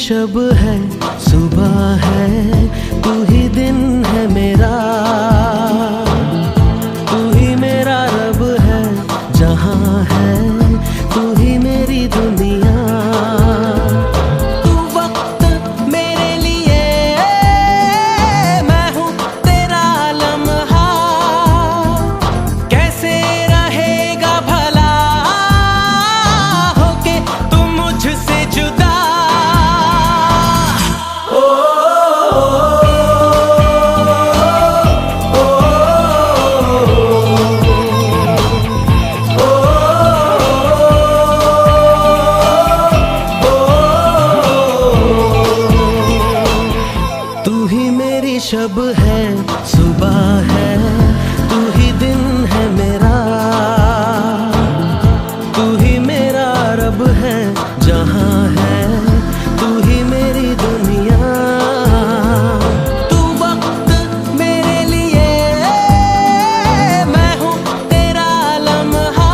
शब है, सुबह है, तू ही दिन है मेरा, तू ही मेरा रब है, जहां है तू ही मेरी दुनिया। तू वक्त मेरे लिए, मैं हूँ तेरा लम्हा, कैसे रहेगा भला होके तू मुझसे जुदा। शब है, सुबह है, तू ही दिन है मेरा, तू ही मेरा रब है, जहां है तू ही मेरी दुनिया। तू वक्त मेरे लिए, मैं हूँ तेरा लम्हा,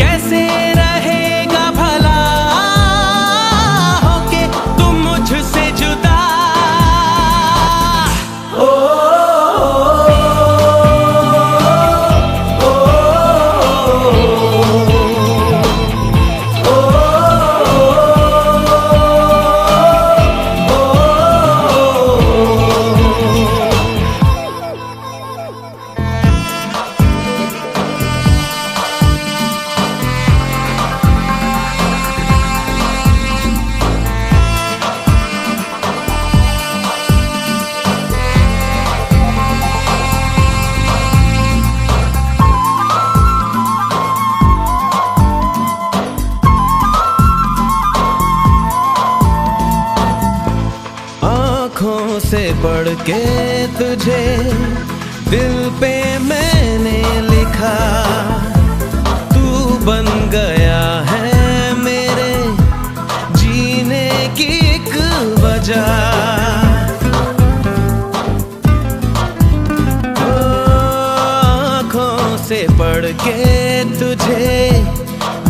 कैसे रहेगा भला होके तुम मुझसे जुदा। आँखों से पढ़ के तुझे दिल पे मैंने लिखा, तू बन गया है मेरे जीने की एक वजह। आँखों से पढ़ के तुझे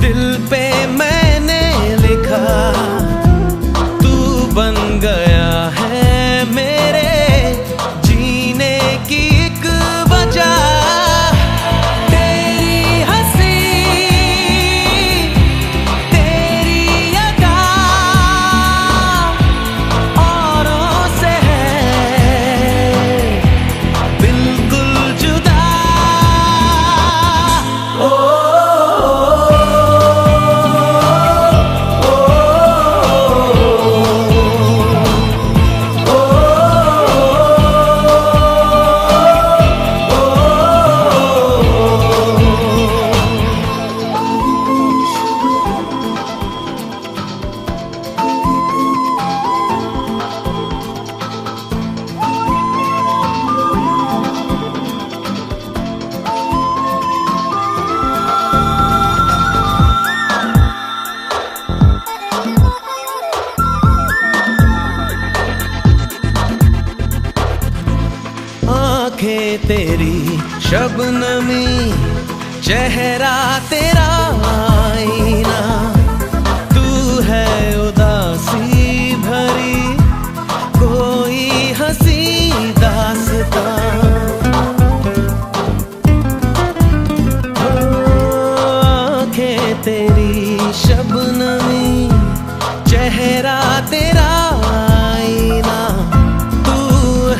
दिल पे मैंने लिखा, तू बन गया है मेरे जीने की एक वजह। तेरी हंसी, तेरी अदा औरों से है बिल्कुल जुदा। आँखें तेरी शबनमी, चेहरा तेरा आईना, तू है उदासी भरी कोई हंसी दास्तां। आँखें तेरी शबनमी, चेहरा तेरा आईना, तू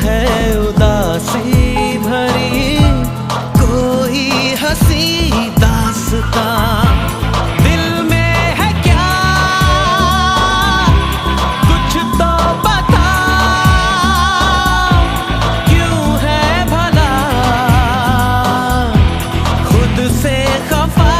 है उदासी भरी कोई हंसी दास्तां। दिल में है क्या कुछ तो बता, क्यों है भला खुद से खफा।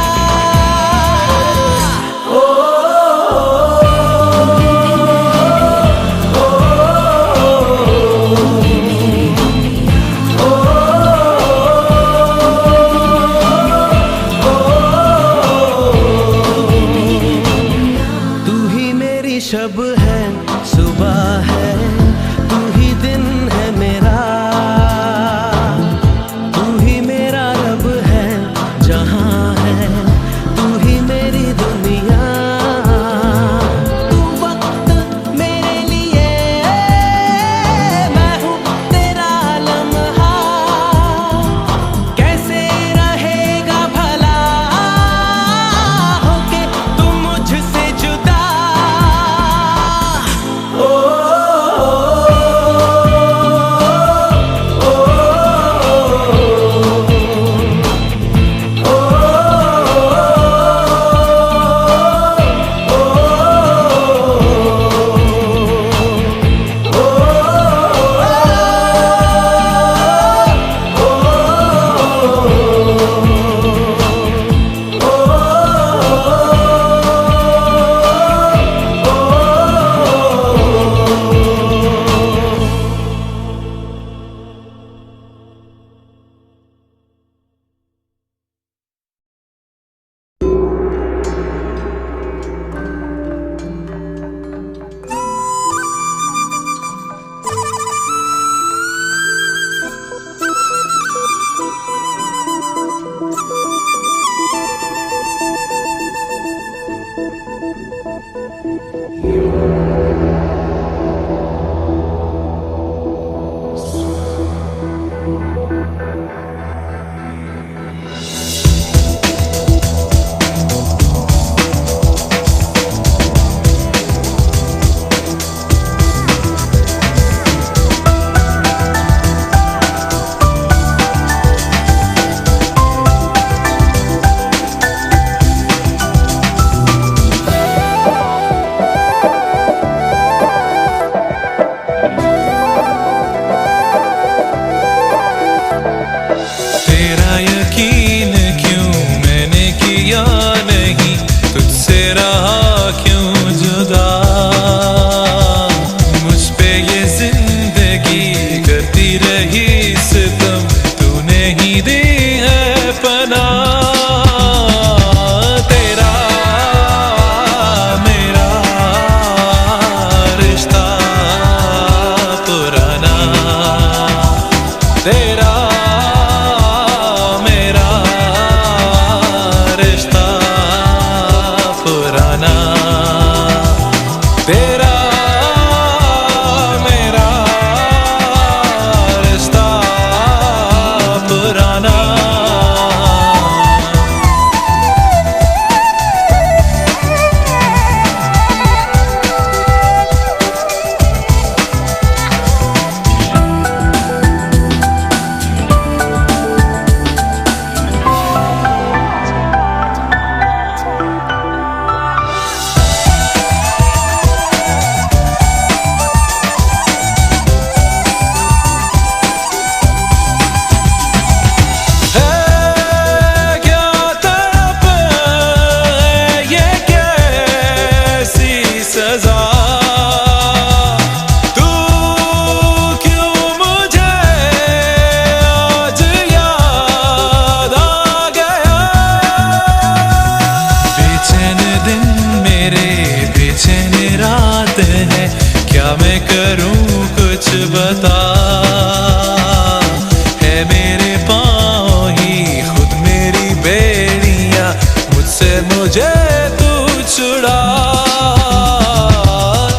मुझे तू छुड़ा।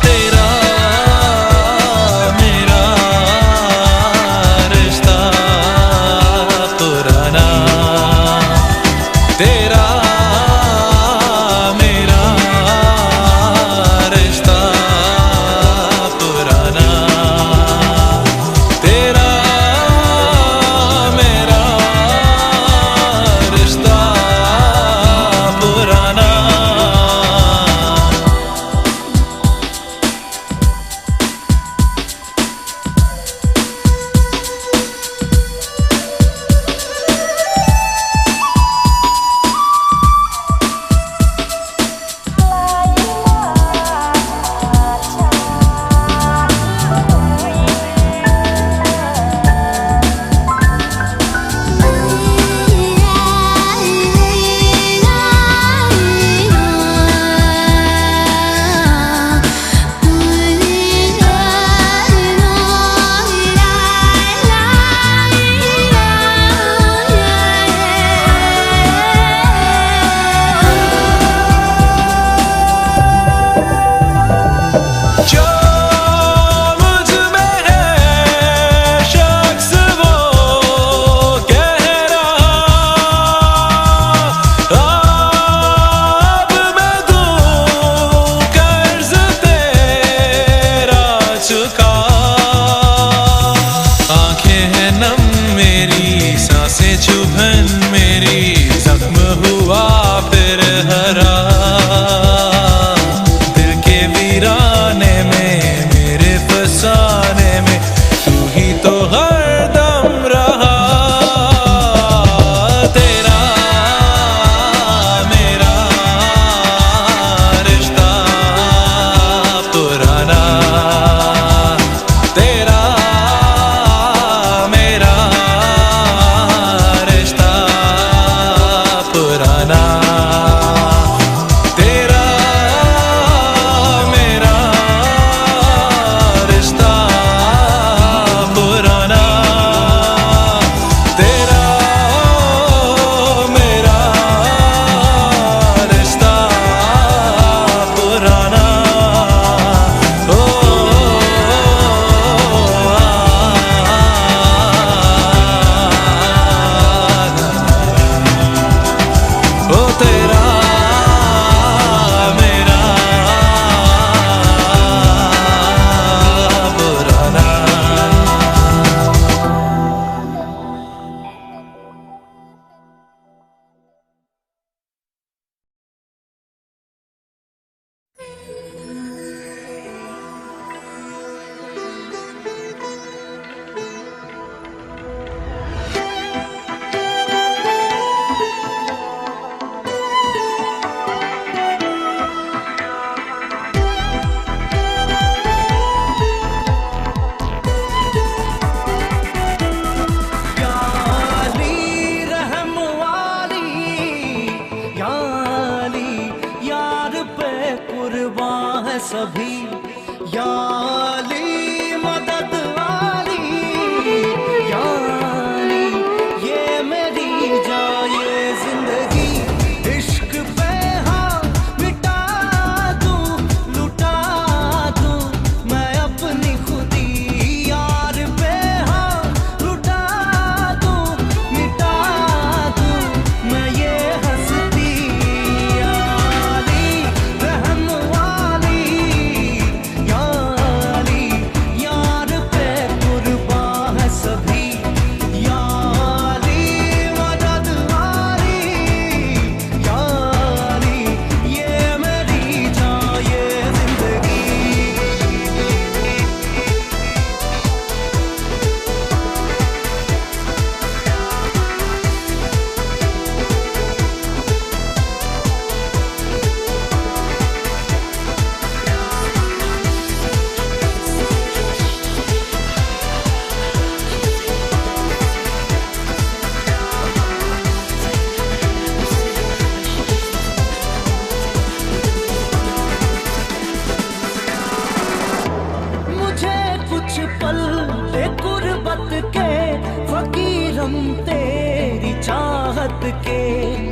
तेरा मेरा रिश्ता पुराना, तेरा मेरा रिश्ता पुराना, तेरा मेरा रिश्ता पुराना। आंखें हैं नम मेरी, सांसें चुभन मेरी, जख्म हुआ फिर हरा। दिल के वीराने में मेरे फसाने में तू ही तो हरदम रहा। तेरा मेरा रिश्ता पुराना, तेरा मेरा रिश्ता पुराना, तेरा मेरा रिश्ता पुराना, तेरा मेरा रिश्ता पुराना। ओ तेरा मेरा पुराना। सभी याली मदद वाली, याली ये मेरी जाए जिंदगी। इश्क पे हाँ मिटा दूं, लुटा दूं मैं अपनी खुदी। यार पे हाँ लुटा दूं, मिटा दूं मैं ये हंसती। याली रहम वाली, याली यार पे कुर्बान है सभी। याली मदद वाली, याली ये मेरी जाए जिंदगी। मुझे कुछ पल दे गुर्बत के, फकीरम तेरी चाहत के।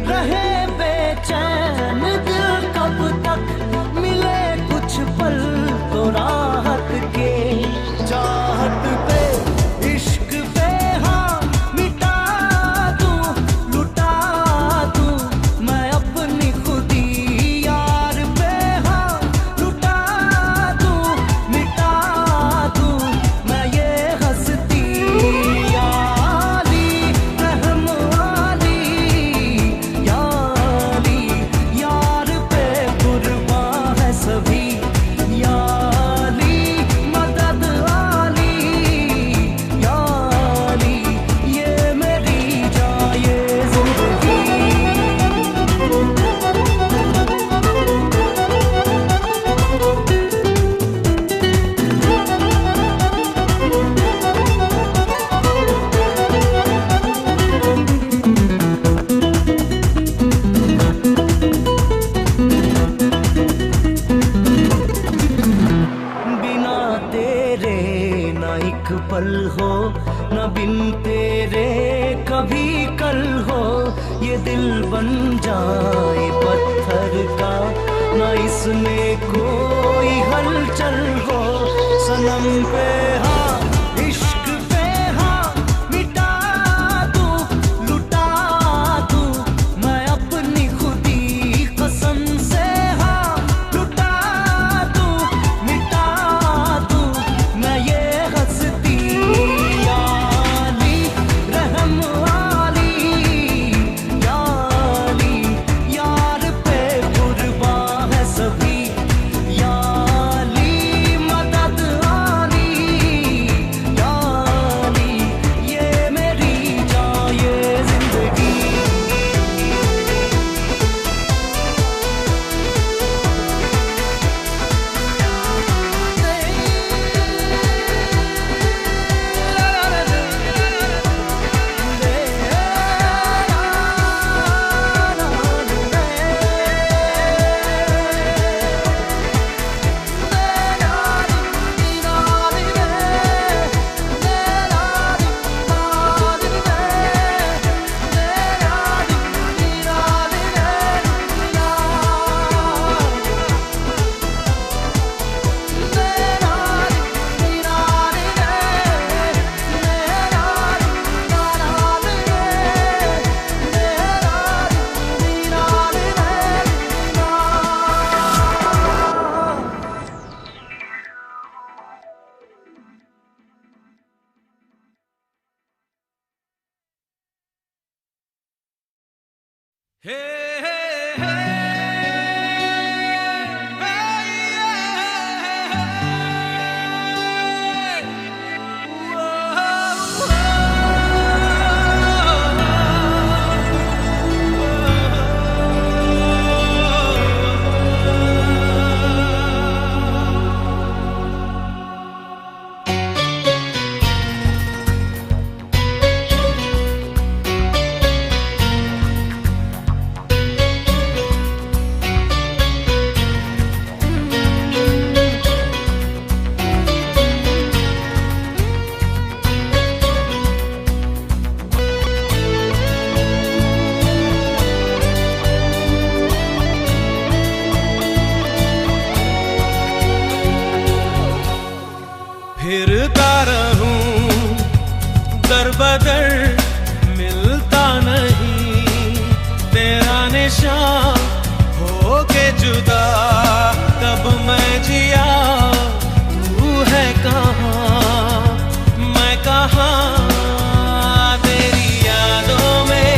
रहे बेचैन बन जाए पत्थर का, ना इसमें कोई हलचल हो। सनम पे हाँ, इश्क पे हाँ, मिटा दूं, लुटा दूं मैं अपनी खुदी कसम से। हाँ, लुटा दूं, मिटा दूं मैं ये हस्ती। याली रहम वाली, याली यार पे कुर्बा है सभी। याली मदद आली, याली ये मेरी जान ये जिंदगी। Hey, hey, फिरता रहूं दर बदर मिलता नहीं तेरा निशान हो के जुदा। कब मैं जिया तू है कहाँ, मैं कहाँ तेरी यादों में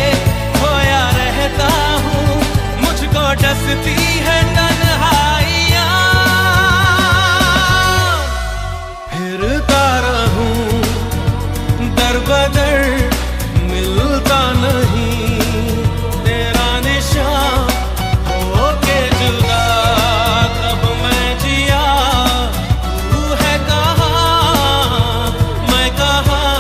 खोया रहता हूँ। मुझको डसती है तन्हाइयाँ। फिरता रहूं दर बदर मिलता नहीं तेरा निशान हो के जुदा। कब मैं जिया तू है कहाँ, मैं कहाँ।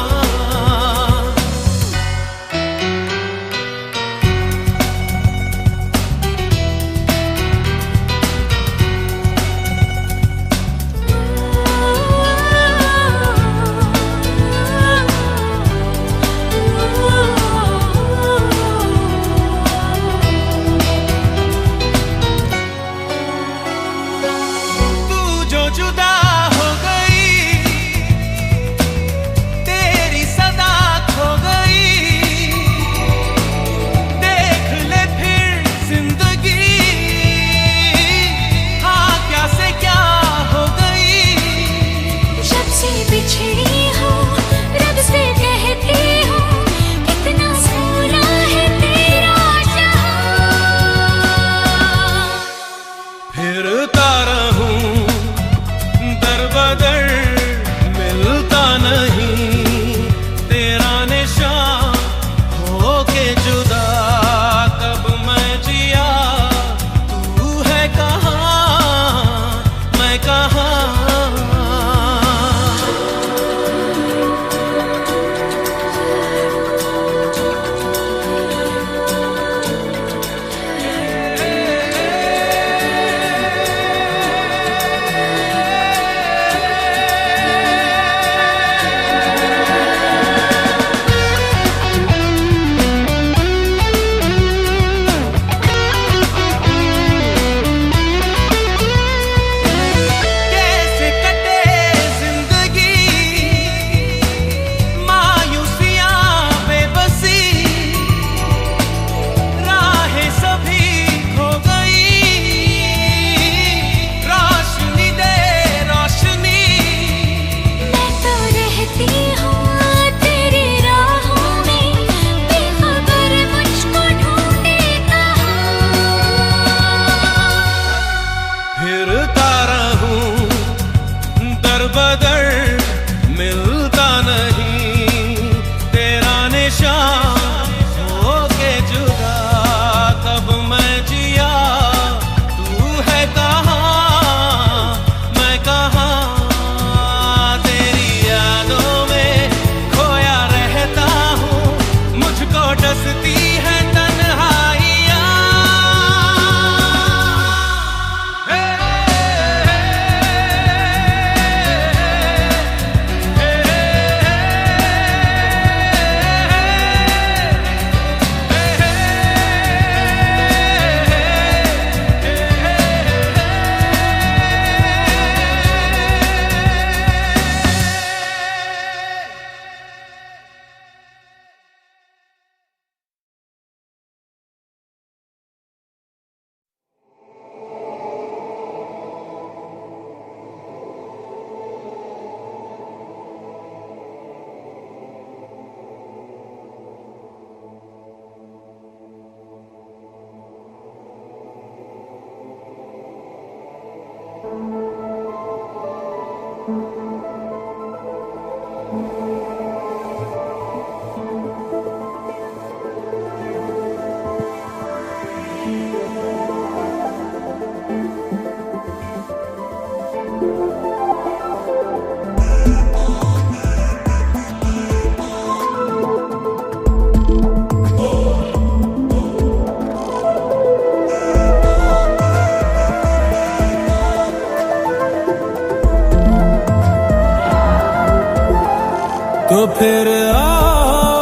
फिर आओ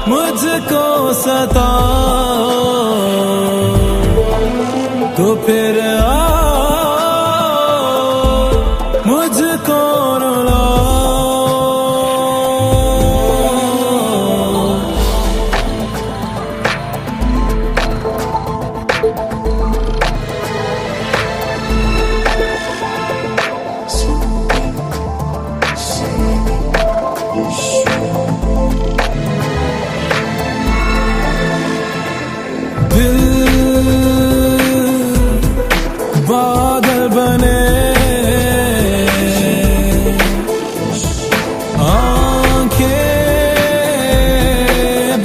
मुझको सताओ, तो फिर आओ मुझको रुलाओ। दिल बादल बने, आंखें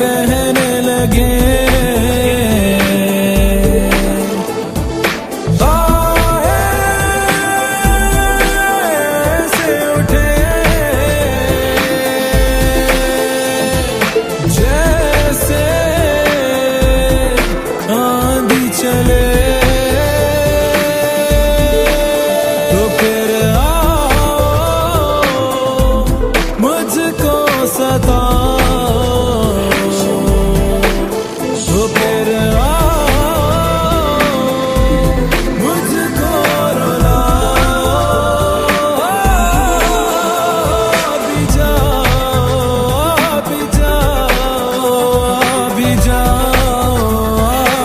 बहने लगे, बाहें से उठे जैसे आंधी चले, तो फिर आओ मुझको सताओ, तो फिर आओ मुझको रुलाओ। अभी जाओ, अभी जाओ, अभी जाओ,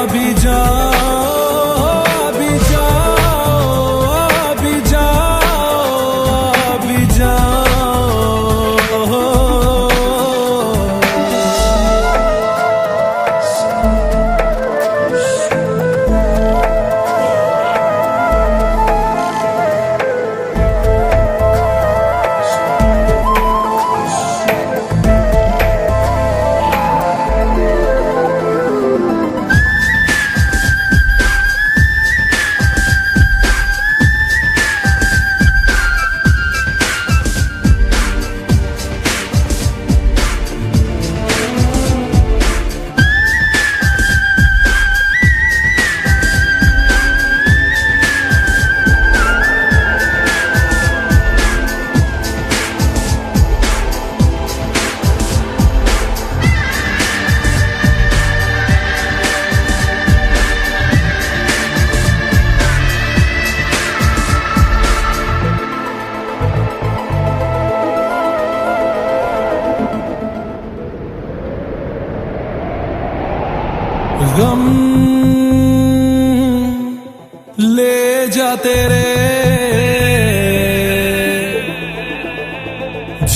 अभी जाओ, अभी जाओ, अभी जाओ, अभी जाओ। गम ले जा तेरे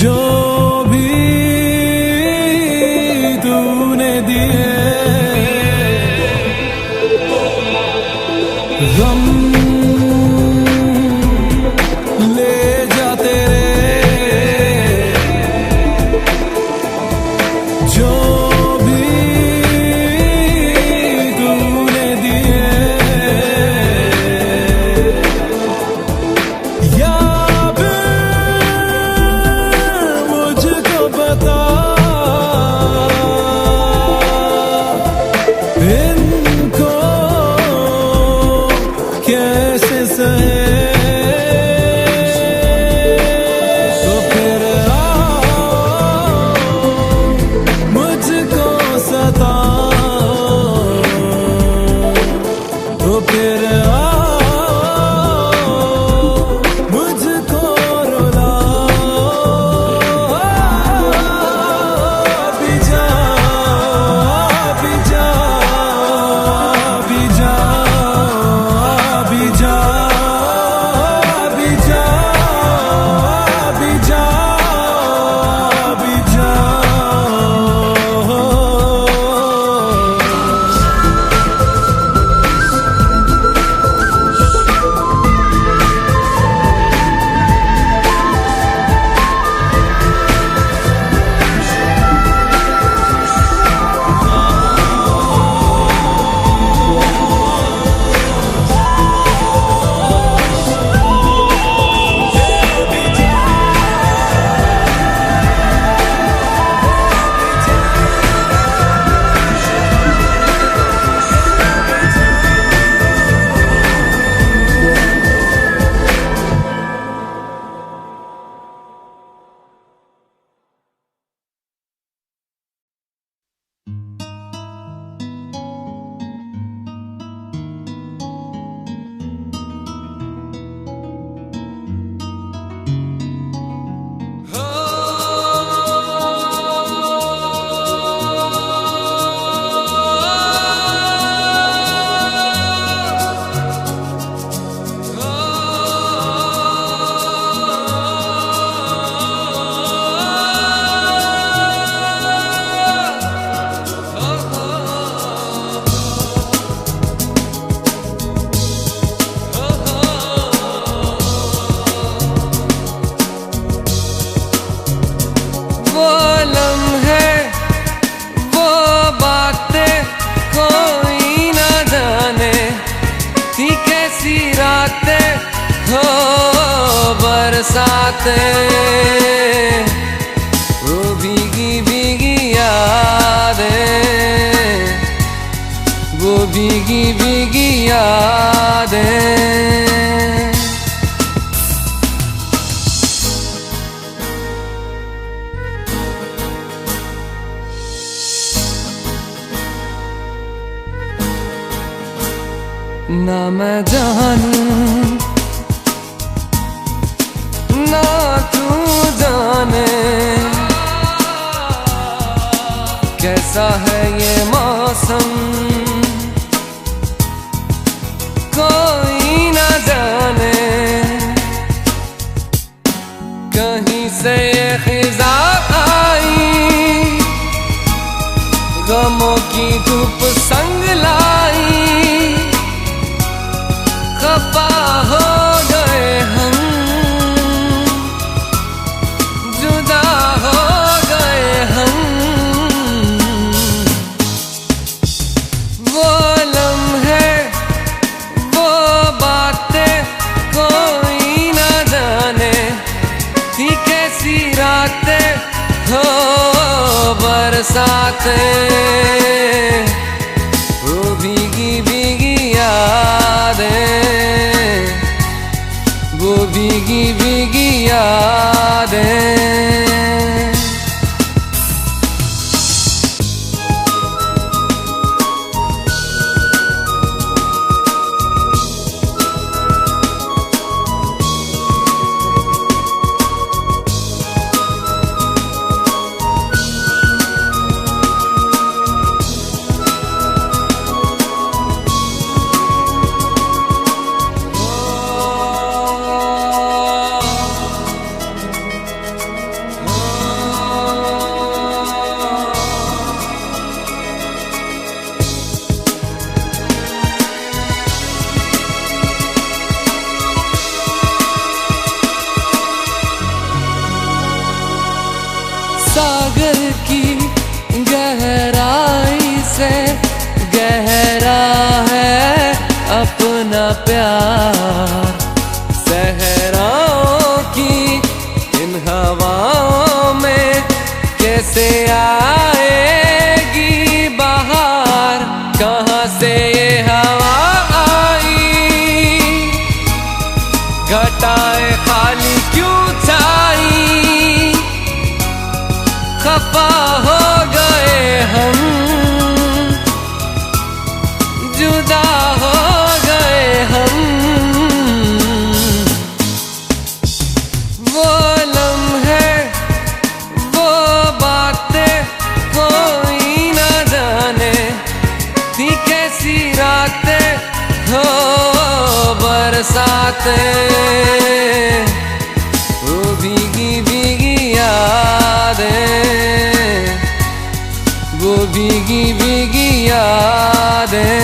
जो भी तूने दिए, गम ले जा तेरे जो इनको कैसे बरसातें, वो भीगी भीगी यादें, वो भीगी भीगी यादें। ना मैं जानूं ना तू जाने, कैसा है ये मौसम कोई ना जाने। कहीं से ये खिज़ा आई, गमों की धूप संग लाई, खफा हो गए हम, जुदा हो गए हम। वो लम्हे वो बातें कोई ना जाने, थी कैसी रातें हो बरसातें, वो भीगी भीगी यादें, वो भीगी भीगी यादें। सागर की गहराई से गहरा है अपना प्यार, सहराओं की इन हवाओं में कैसे आएगी बहार। कहाँ से ये हवा आई, घटाएं खाली क्यों छाई, खफा हो गए हम, जुदा हो गए हम। वो लम्हे वो बातें कोई ना जाने, थी कैसी रातें हो बरसातें, वो भीगी भीगी यादें, वो भीगी भीगी यादें।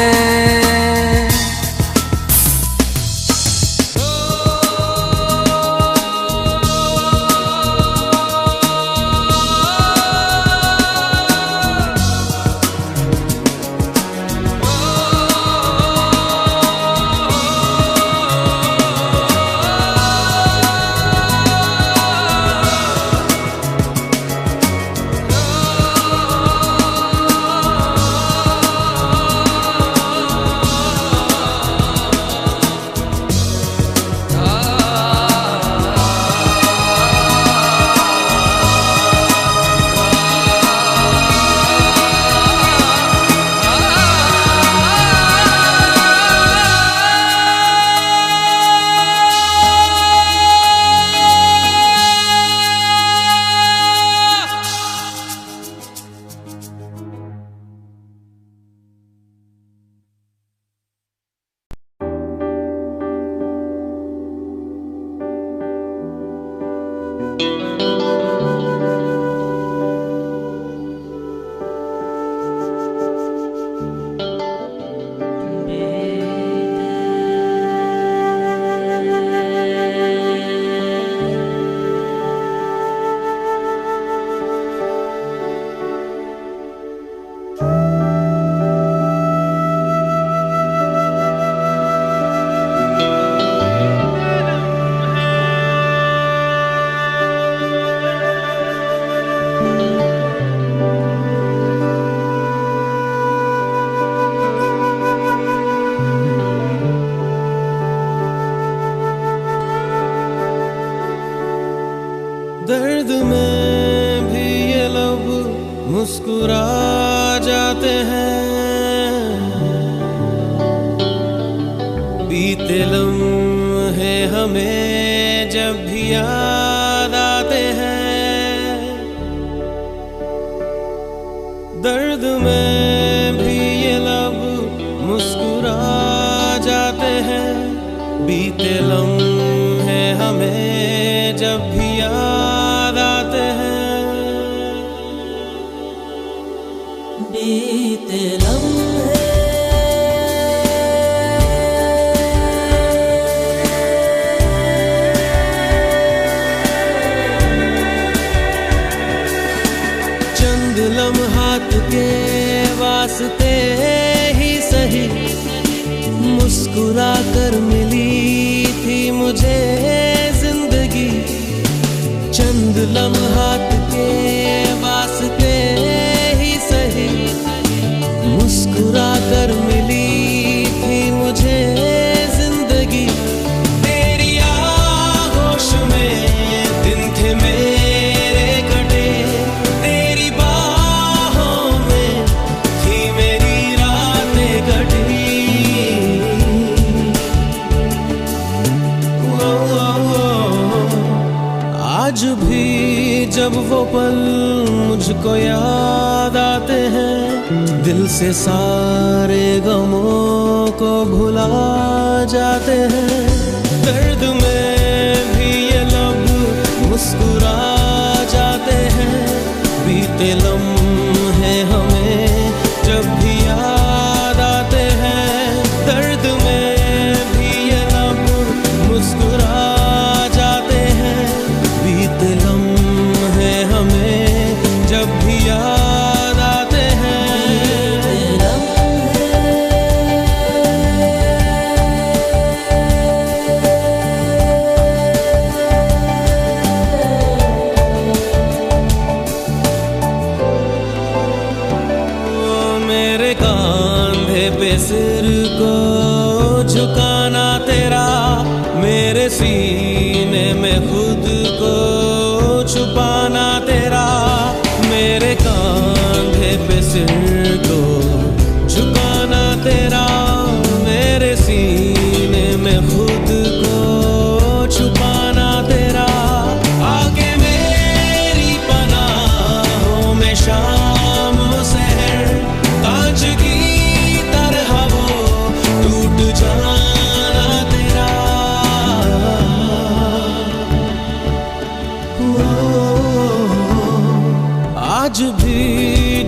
मुस्कुरा जाते हैं। बीते लम्हे हमें जब भी याद आते हैं, दर्द में भी ये लब मुस्कुरा जाते हैं। बीते लम्हे हमें जब भी याद आते हैं, बीते लम्हे चंद लम्हात के वास्ते ही सही मुस्कुरा कर मिली थी मुझे जिंदगी। चंद लम्हात के वास्ते ही सही मुस्कुरा कर मिली थी मुझे जिंदगी। तेरी आगोश में दिन थे मेरे कटे, तेरी बाहों में थी मेरी रातें कटी। आज भी जब वो पल मुझको याद आते हैं, दिल से सारे गमों को भुला जाते हैं। दर्द में भी ये लब मुस्कुरा जाते हैं। बीते लम्हे हमें जब भी याद आते हैं, दर्द में भी ये लब मुस्कुरा जाते हैं। बीते लम्हे हमें जब भी याद आते हैं, मेरे कांधे पे सिर को झुकाना तेरा, मेरे सीने में खुद को छुपाना तेरा। मेरे कांधे पे सिर को झुकाना तेरा, मेरे सीने में खुद को छुपाना तेरा। आके मेरी पनाहों में शाम सहर, कांच की तरह वो टूट जाना तेरा। आज भी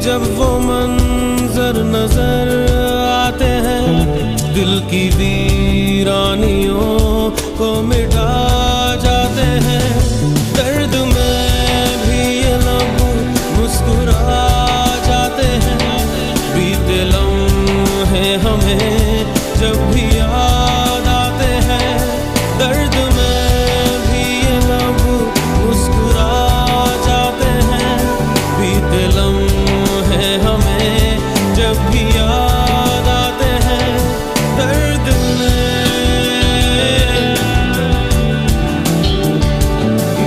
जब वो मंजर नजर आते हैं, दिल की वीरानियों को मिटा जाते हैं। दर्द में भी ये लब मुस्कुरा जाते हैं। बीते लम्हे हमें जब भी याद आते हैं, दर्द में भी ये लब मुस्कुरा जाते हैं। बीते लम्हे हमें जब भी याद आते हैं, दर्द में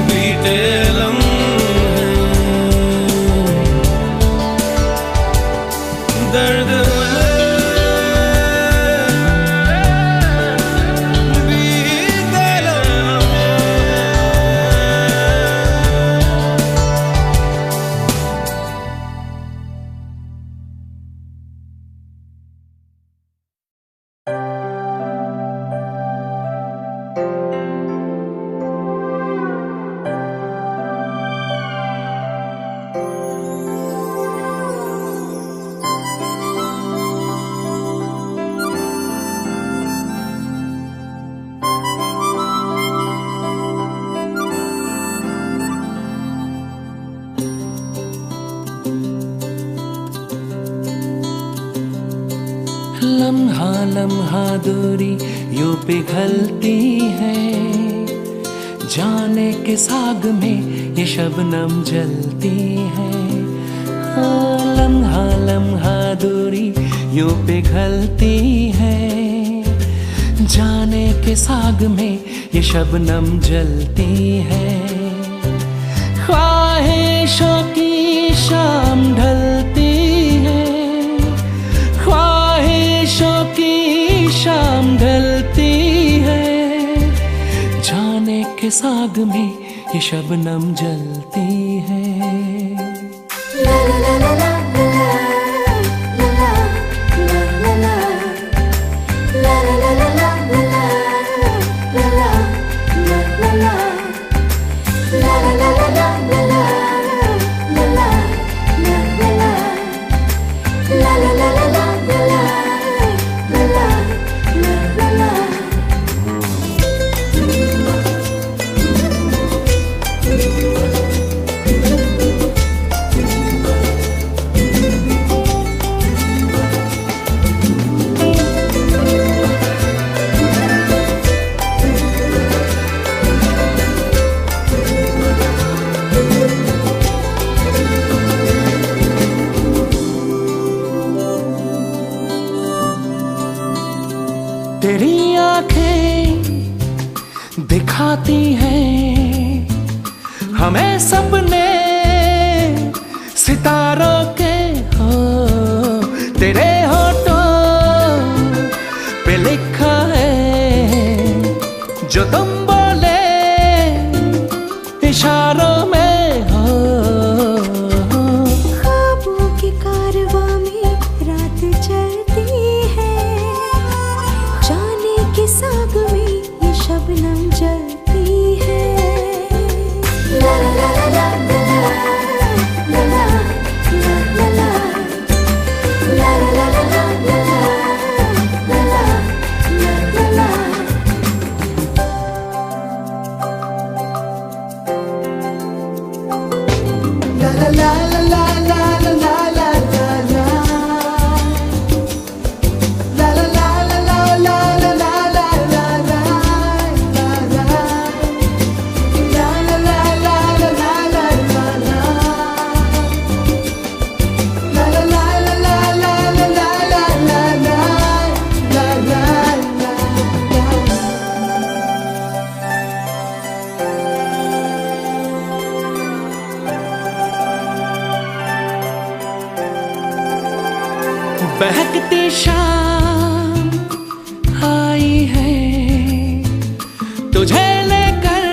बीते लम्हे दर्द लम्हा लम्हा दूरी यूं पिघलती है, जाने के साग में ये शबनम जलती है। हाँ, लम्हा लम्हा दूरी यूं पिघलती है, जाने के साग में ये शबनम जलती है। ख्वाहिशों की शाम ढल साग में ये शबनम जलती है। ला ला ला ला ला ला ला ला ला ला ला ला ला ला ला ला ला ला La la la la la la la la la la la la la la la la la la la तेरी आंखें दिखाती हैं हमें सपने सितारों के हो। तेरे होठों पे लिखा है जो तुम बोले इशारों में हो। ख्वाबों के कारवां में रात चलती है, जाने के साग में ये शबनम जलती है। ला ला ला ला ला ला ला ला ला ला ला ला ला ला ला ला ला। बहकती शाम आई है तुझे लेकर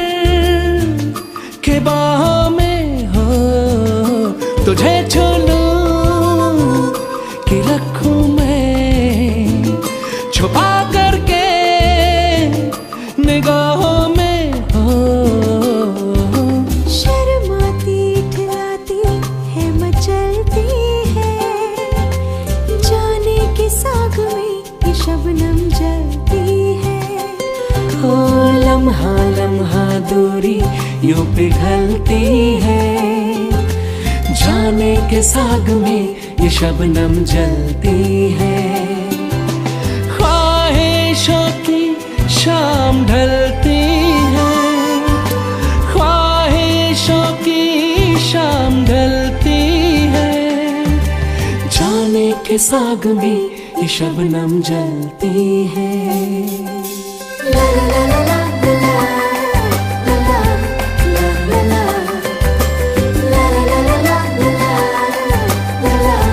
के बाहों में हो। तुझे छू लूं कि रखूं मैं छुपा करके निगाहों में हो। शर्माती इठलाती है मचलती है, जाने के साग में ये शबनम जलती है। ओ लम्हा लम्हा दूरी यूं पिघलती है, जाने के साग में ये शबनम जलती है। ख्वाहिशों की शाम ढलती है, ख्वाहिशों की शाम ढलती है, जाने के साग में ये शबनम जलती है। ला ला ला ला ला ला ला ला ला ला ला ला ला ला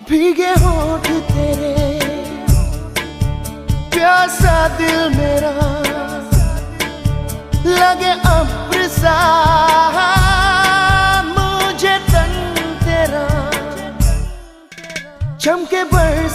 भीगे होठ तेरे, प्यासा दिल मेरा, लगे अब्र सा मुझे तन तेरा, चमके बरस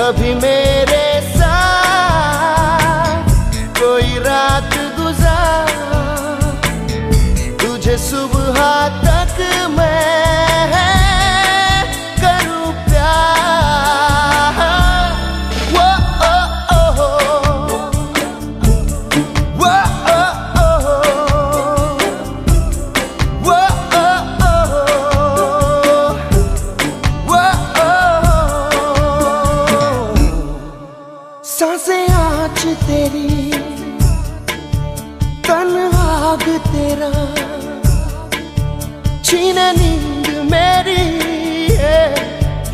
कभी मेरे साथ कोई रात गुजार, तुझे सुबह तक मैं करूं प्यार। वो ओ ओ हो, वो ओ ओ हो, वो ओ ओ हो, वो ओ हो। सांसें आँच तेरी, तन आग तेरा, छीने नींद मेरी,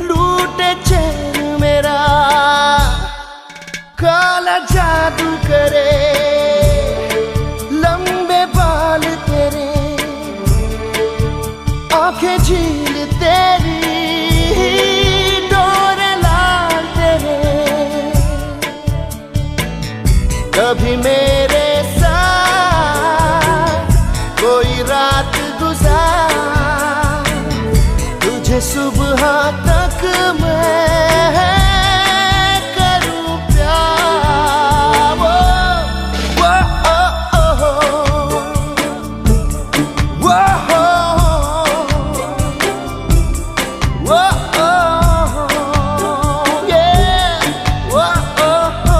लूटे चैन मेरा। काला जादू करे लंबे बाल तेरे, आंखें झील तेरी, डोरे लाल तेरे। कभी मेरे साथ कोई रात गुजार, तुझे सुबह तक मैं करूं प्यार। वो ओ ओ हो, वो हो, वो ओ हो, yeah, वो ओ हो।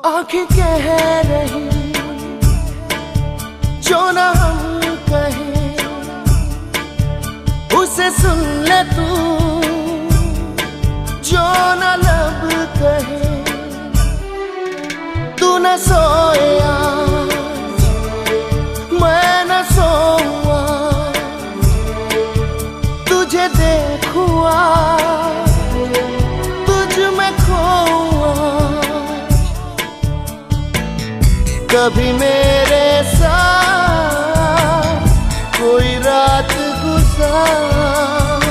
आँखें कह रही जो ना हम कहें, उसे सुन ले तू जो ना लब कहे। तू न सोया, मैं न सोऊं, तुझे देखूं, तुझ में खोऊं। कभी मेरे साथ कोई रात गुजार,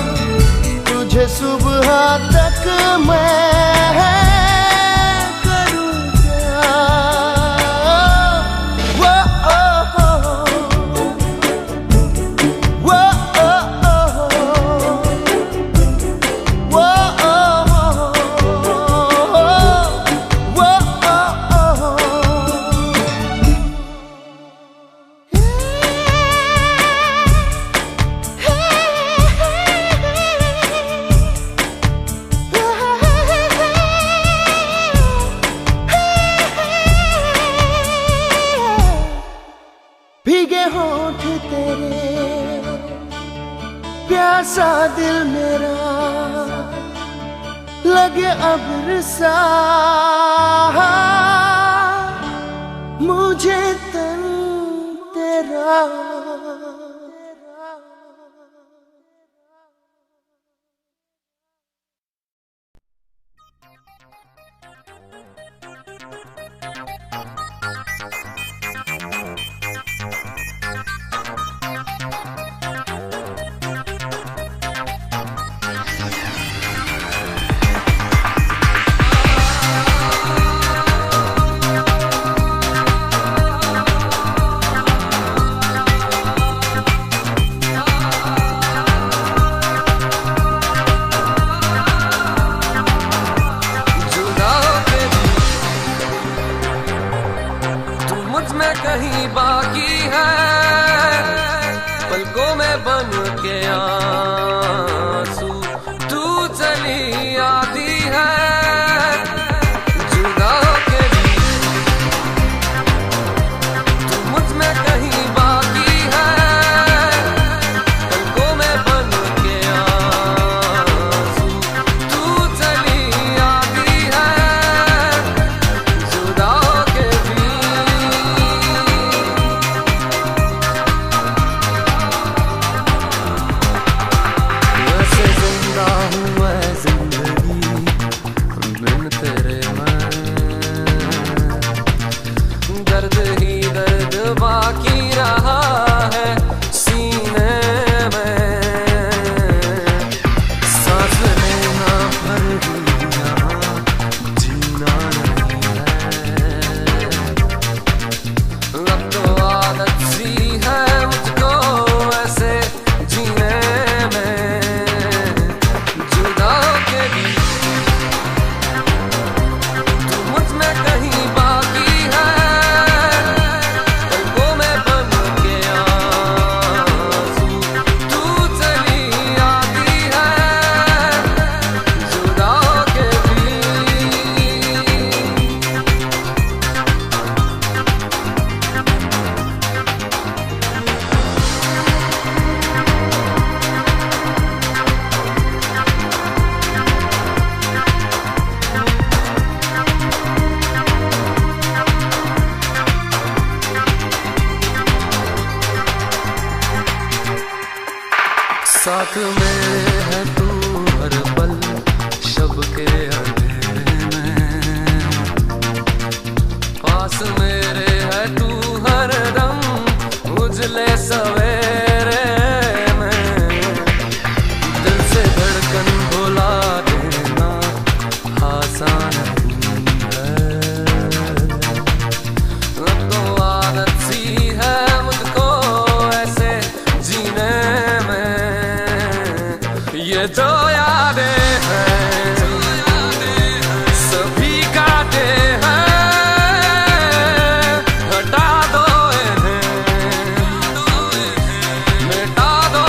तुझे सुबह तक मैं करूं प्यार। वो ओ हो, वो ओ हो, वो ओ हो, वो ओ हो। भीगे होठ तेरे, प्यासा दिल मेरा, लगे अब्र सा मुझे तन तेरा। साथ मेरे है तू हर पल शब के अंधेरे में, पास मेरे है तू हर दम उजले सवेरे में। दिल से धड़कन भुला देना आसान नहीं है, अब तो आदत सी है मुझको ऐसे जीने में। ये जो यादें हैं सभी काटे हैं, हटा दो इन्हें, मिटा दो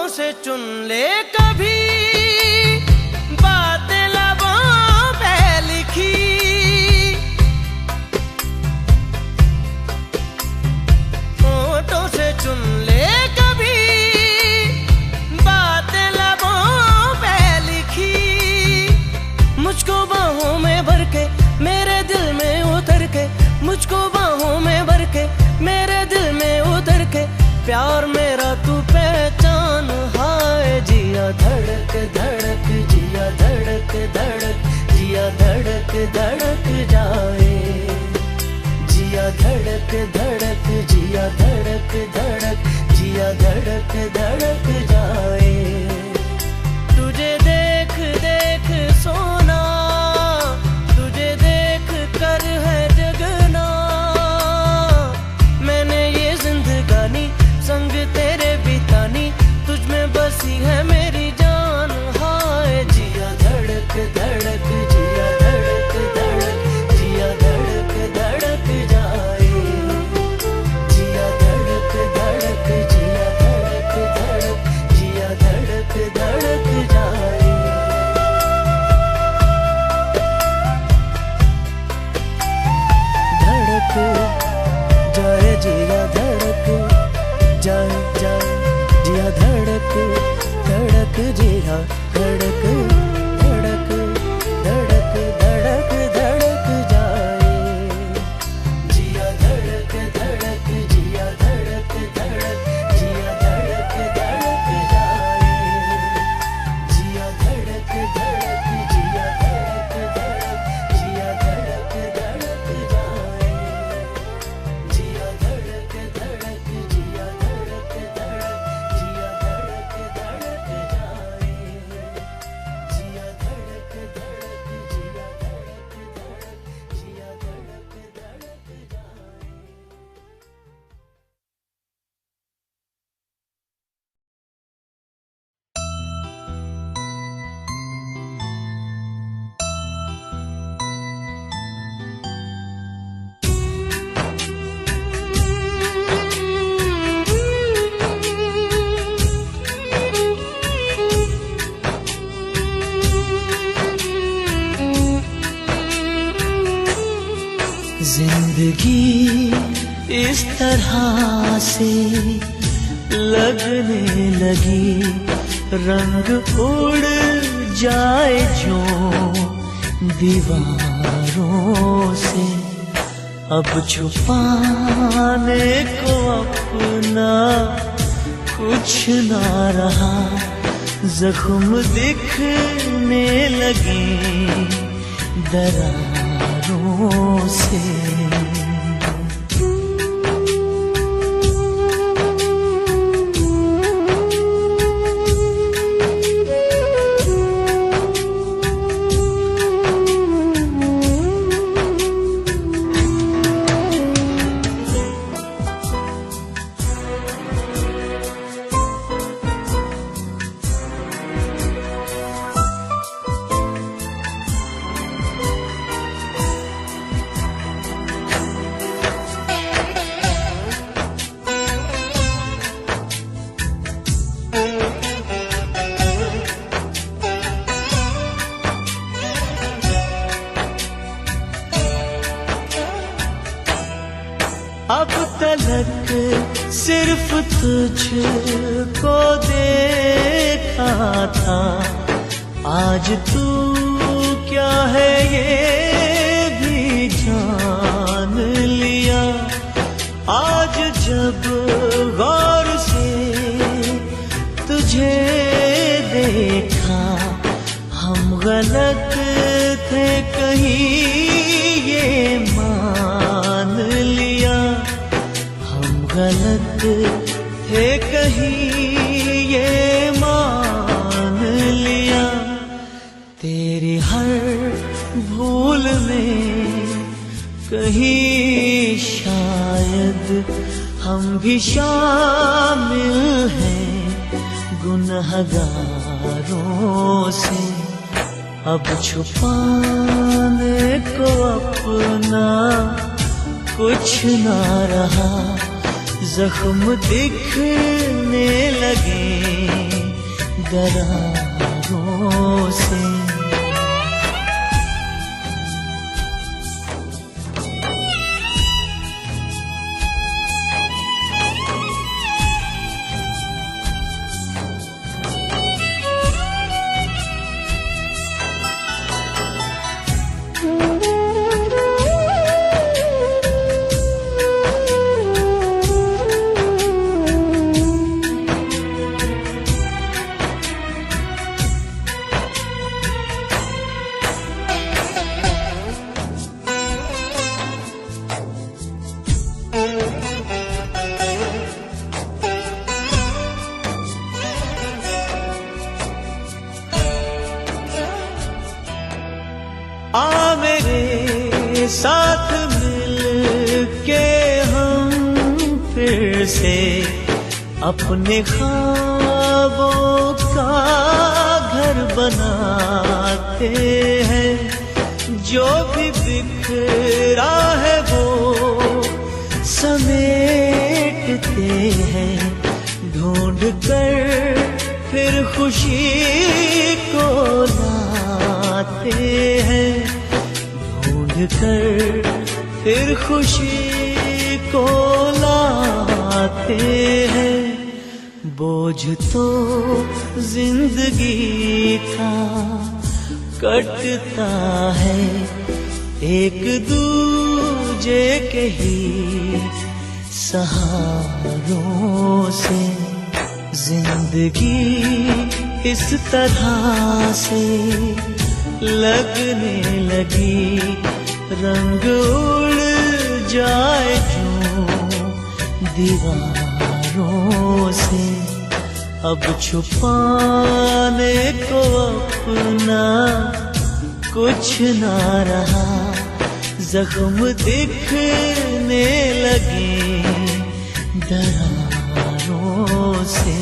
से चुन ले कभी बातें लबों पे लिखी, होठों से चुन ले कभी बातें लबों पे लिखी। मुझको बाहों में भर के मेरे दिल में उतर के, मुझको बाहों में भर के मेरे दिल में उतर के, प्यार मेरा तू पहचान। हाय जिया धड़क धड़क, जिया धड़क धड़क, जिया धड़क धड़क जाए, जिया धड़क धड़क, जिया धड़क धड़क, जिया धड़क धड़क जाए। तुझे देख देख सोना, तुझे देख कर है जगना, मैंने ये जिंदगानी संग तेरे बितानी, तुझ में बसी है मेरी जान। हाय जिया धड़क धड़क, जिया धड़क धड़क, जिया धड़क धड़क जाए, जिया धड़क धड़क, जिया धड़क धड़क, जिया धड़क धड़क जाए। धड़क जाए जिया धड़क जाए जाए, जिया धड़क धड़क, जिया धड़क धड़क धड़क धड़क धड़क जाए, जिया धड़क धड़क, जिया धड़क धड़क, जिया धड़क धड़क जाए, जिया धड़क धड़क, जिया धड़क धड़क, जिया धड़क धड़क जाए, जिया धड़क धड़क, जिया धड़क धड़क, जिया धड़क धड़क जाए, जिया धड़क धड़क, जिया धड़क धड़क, जिया धड़क धड़क जाए। जिंदगी इस तरह से लगने लगी, रंग उड़ जाए जो दीवारों से। अब छुपाने को अपना कुछ ना रहा, जख्म दिखने लगे दरारों से। अब तलक सिर्फ तुझको देखा था, आज तू क्या है ये भी जान लिया। आज जब गौर से तुझे देखा, हम गलत थे कहीं ये मान लिया। हम गलत थे कहीं ये मान लिया। तेरी हर भूल में कहीं शायद हम भी शामिल हैं गुनहगारों से। अब छुपाने को अपना कुछ ना रहा, जख्म दिखने लगे दरारों से। आ मेरे साथ मिल के हम फिर से अपने ख्वाबों का घर बनाते हैं। जो भी बिखरा है वो समेटते हैं, ढूंढ कर फिर खुशी को लाते हैं। ढूंढ कर फिर खुशी को लाते हैं। बोझ तो जिंदगी का कटता है, एक दूजे के ही सहारों से। जिंदगी इस तरह से लगने लगी, रंग उड़ जाए जो दीवारों से। अब छुपाने को अपना कुछ ना रहा, जख्म दिखने लगे दरारों से।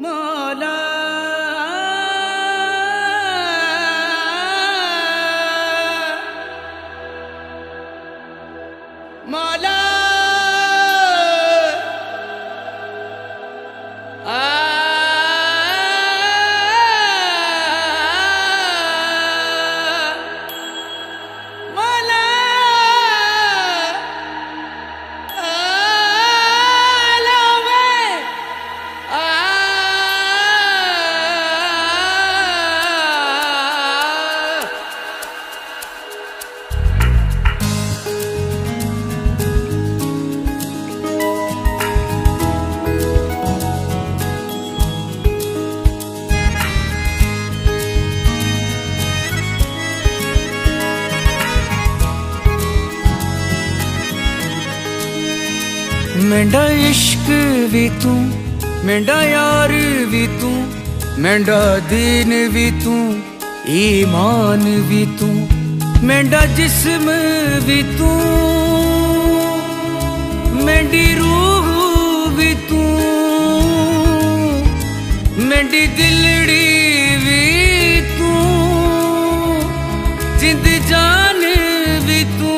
मौला मौला मेंढा इश्क भी तू, मेंढा यार भी तू, मेंढा दीन भी तू, ईमान भी तू, मेंढा जिस्म भी तू, मेंढी रूह भी तू, मेंढी दिलड़ी भी तू, जिंद जान भी तू।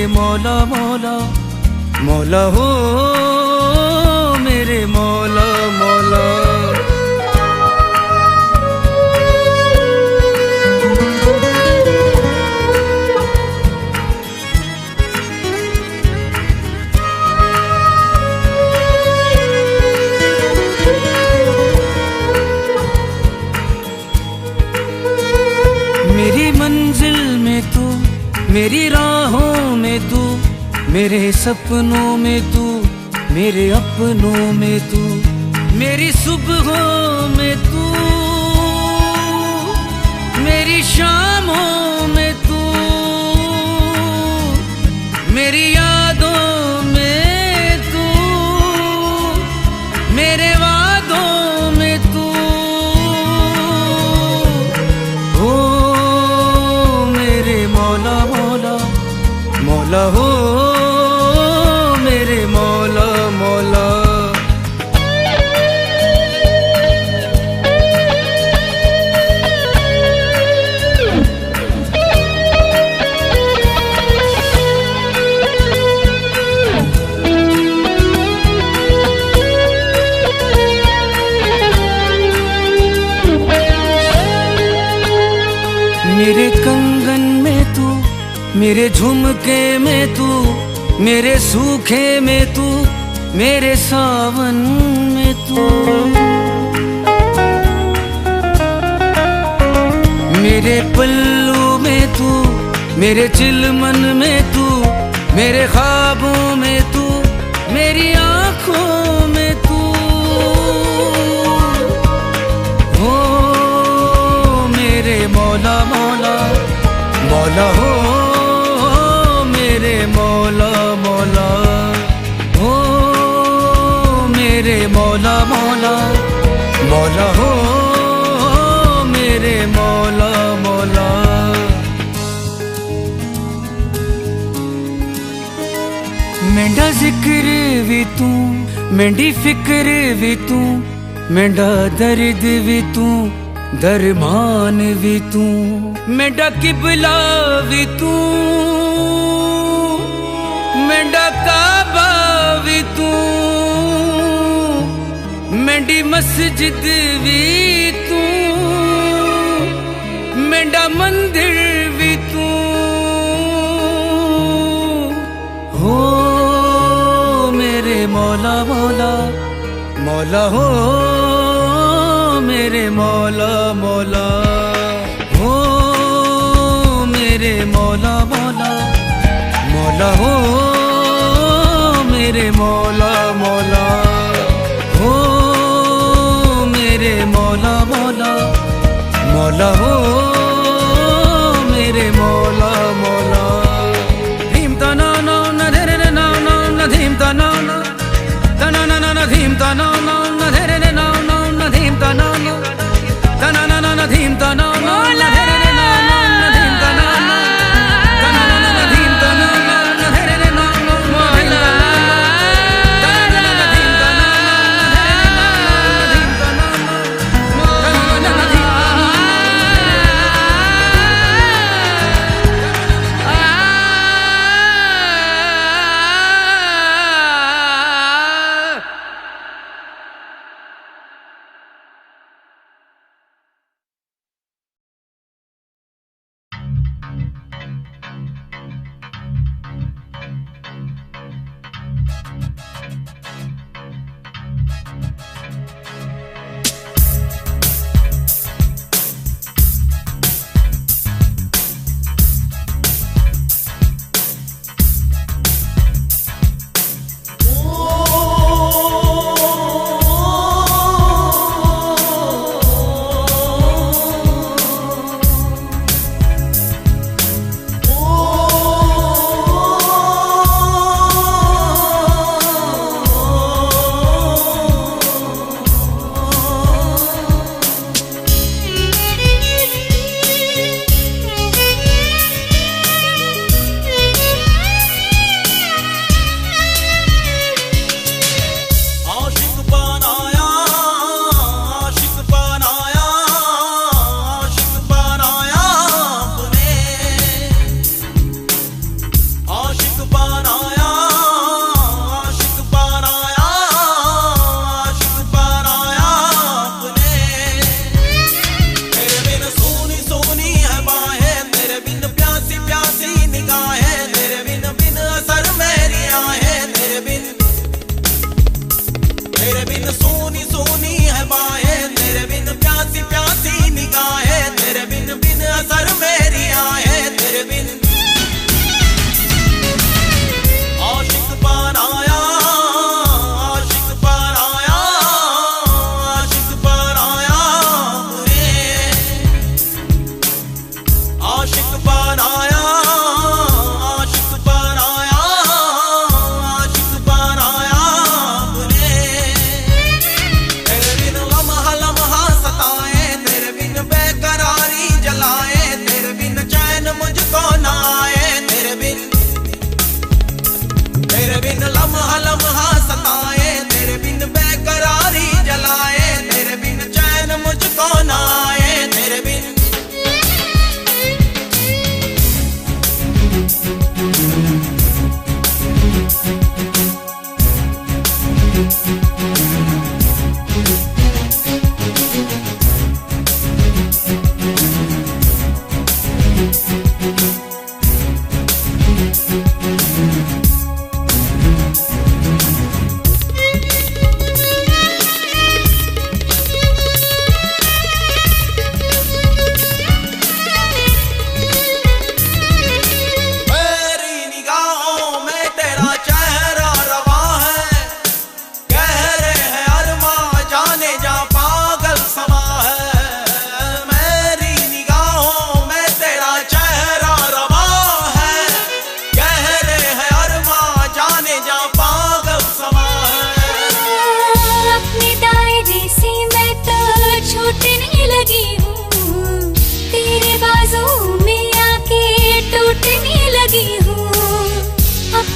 मौला मौला मौला हो मेरे मौला मौला। मेरी मंजिल में तू, मेरी राहों में तू, मेरे सपनों में तू, मेरे अपनों में तू, मेरी सुबहों में तू, मेरी शामों में तू, मेरी यादों में तू, मेरे वादों में तू। ओ मेरे मौला मौला मौला हो मेरे मौला मौला। मेरे कंगन में तू, मेरे झुमके में तू, मेरे सूखे में तू, मेरे सावन में तू, मेरे पल्लू में तू, मेरे चिलमन में तू, मेरे ख्वाबों में तू, मेरी आँखों में तू। हो मेरे मौला मौला मौला हो मेरे मौला मौला। हो मेरे मौला मौला मौला हो मेरे मौला मौला। मेंढा जिक्र भी तू, मेंढी फिक्र भी तू, मेंढा दर्द भी तू, दरमान भी तू, मेंढा किबला भी तू, मेंढा काबा भी तू, मेंढी मस्जिद भी तू, मेंढा मंदिर भी तू। हो मेरे मौला मौला मौला हो मेरे मौला मौला। हो मेरे मौला मौला मौला हो मेरे मौला मौला। हो मेरे मौला मौला मौला हो मेरे मौला मौला। धीम तना ना न धरे ना ना न धीम तना ना तना ना ना धीम तना ना न धरे ना ना न धीम तना ना तना ना ना धीम तना ना न धरे ना ना न धीम तना ना तना ना ना धीम तना ना न धरे ना ना मौला।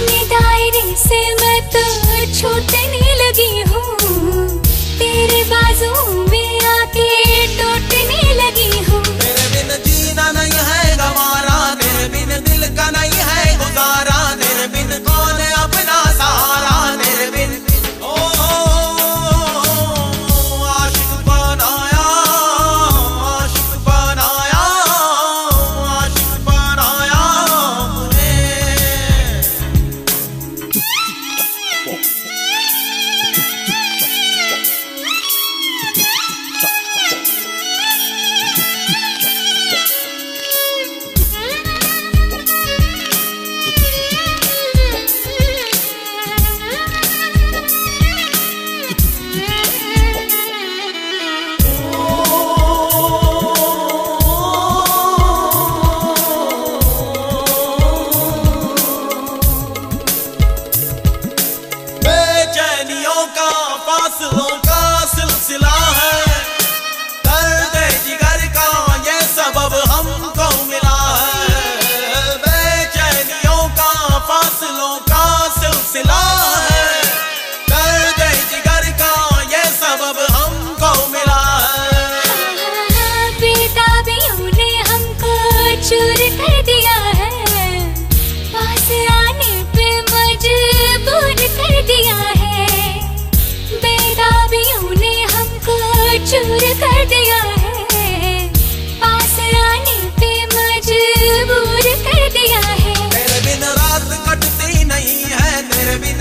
अपने दायरे से मैं तो छूटने लगी हूँ, तेरे बाजू में आके टूटने लगी हूँ। तेरे बिन जीना नहीं है गवारा, तेरे बिन दिल का नहीं है गुजारा, तेरे बिन कौन अपना सहारा, तेरे बिन आशिक बनाया, आशिक बनाया, आशिक बनाया मुझे। बेचैनियों का फासलों का सिलसिला है, दर्द जिगर का ये सबब हमको मिला है। बेचैनियों का फासलों का सिलसिला है, दर्द जिगर का ये सबब हमको मिला है। बेताबियों ने हमको चूर कर दिया है, पास आने पे मजबूर कर दिया है। बेताबियों ने हमको चूर कर दिया है, पास आने पे मजबूर कर दिया है। तेरे बिन रात कटती नहीं है, तेरे बिन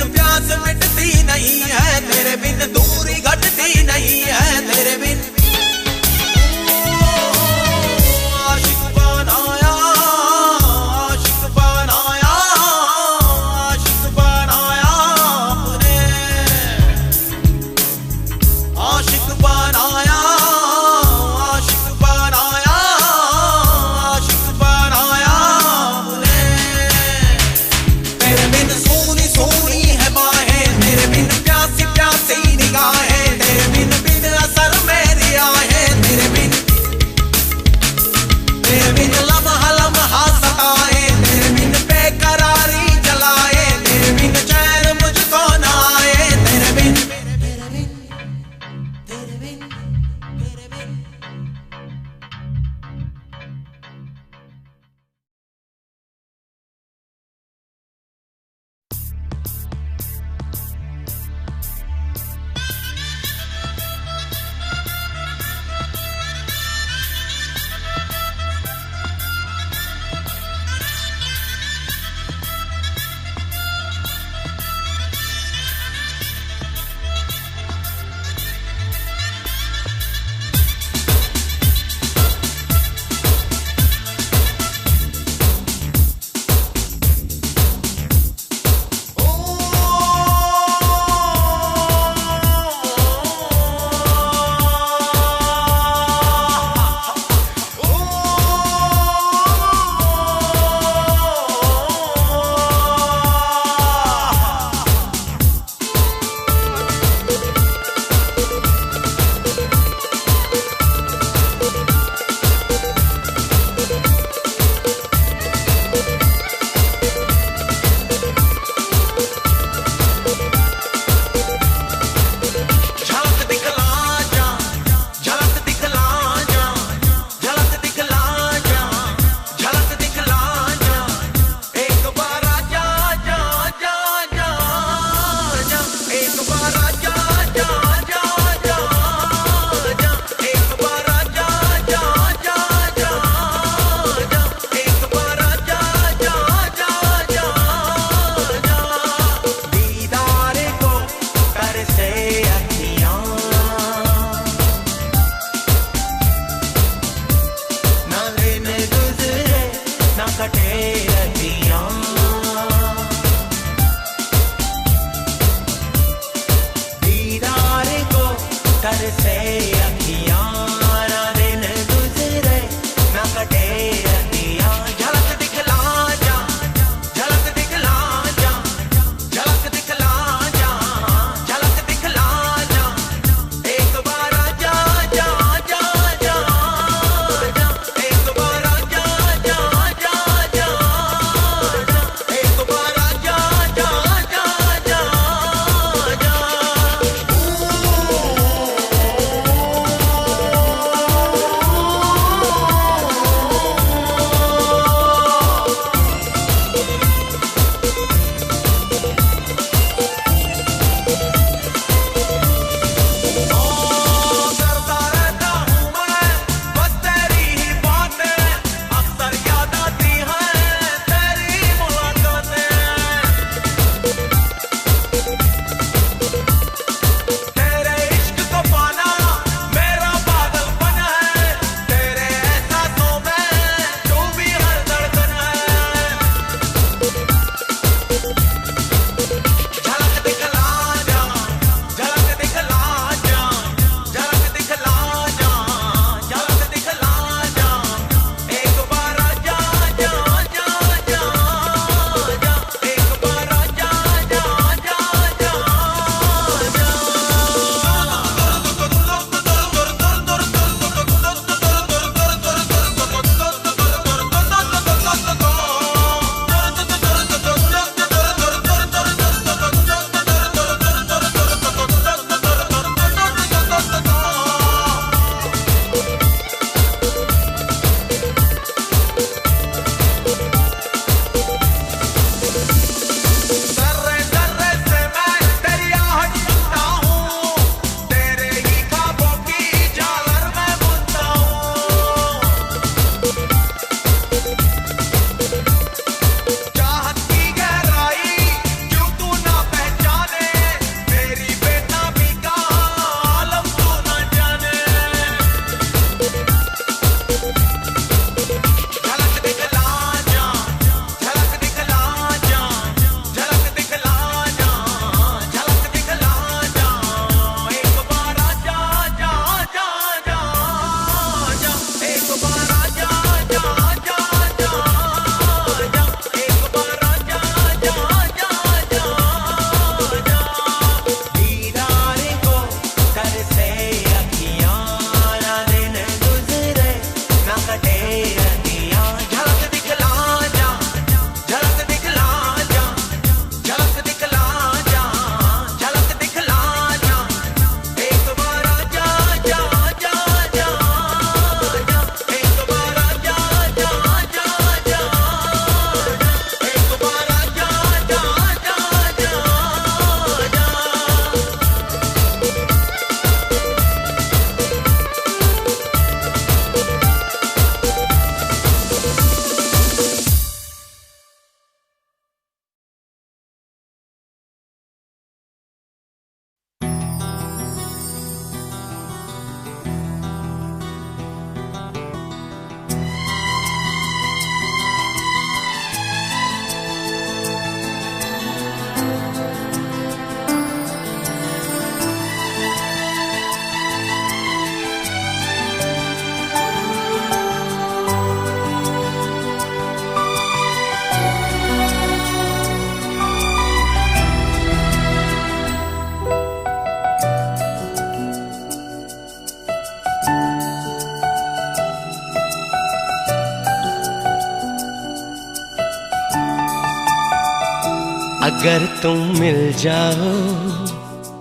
अगर तुम मिल जाओ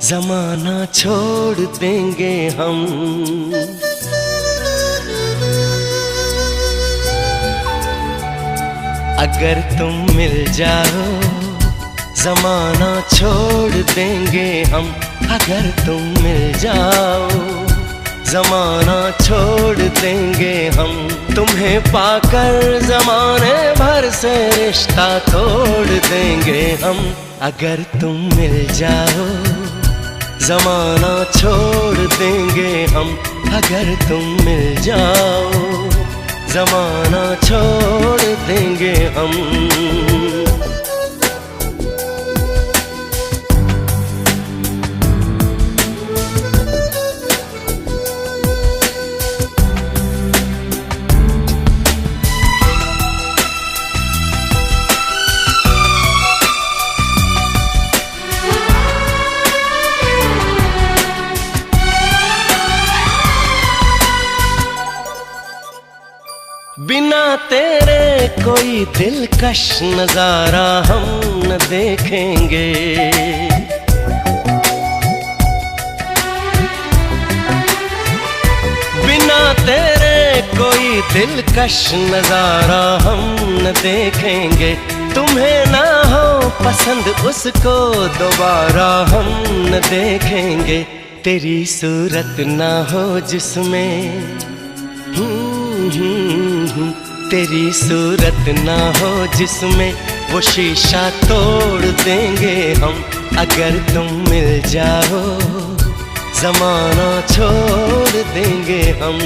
जमाना छोड़ देंगे हम। अगर तुम मिल जाओ जमाना छोड़ देंगे हम। अगर तुम मिल जाओ जमाना छोड़ देंगे हम। तुम्हें पाकर जमाने भर से रिश्ता तोड़ देंगे हम। अगर तुम मिल जाओ जमाना छोड़ देंगे हम। अगर तुम मिल जाओ जमाना छोड़ देंगे हम। बिना तेरे कोई दिलकश नजारा हम न देखेंगे। बिना तेरे कोई दिलकश नजारा हम न देखेंगे। तुम्हें ना हो पसंद उसको दोबारा हम न देखेंगे। तेरी सूरत ना हो जिसमें तेरी सूरत ना हो जिसमें वो शीशा तोड़ देंगे हम। अगर तुम मिल जाओ जमाना छोड़ देंगे हम।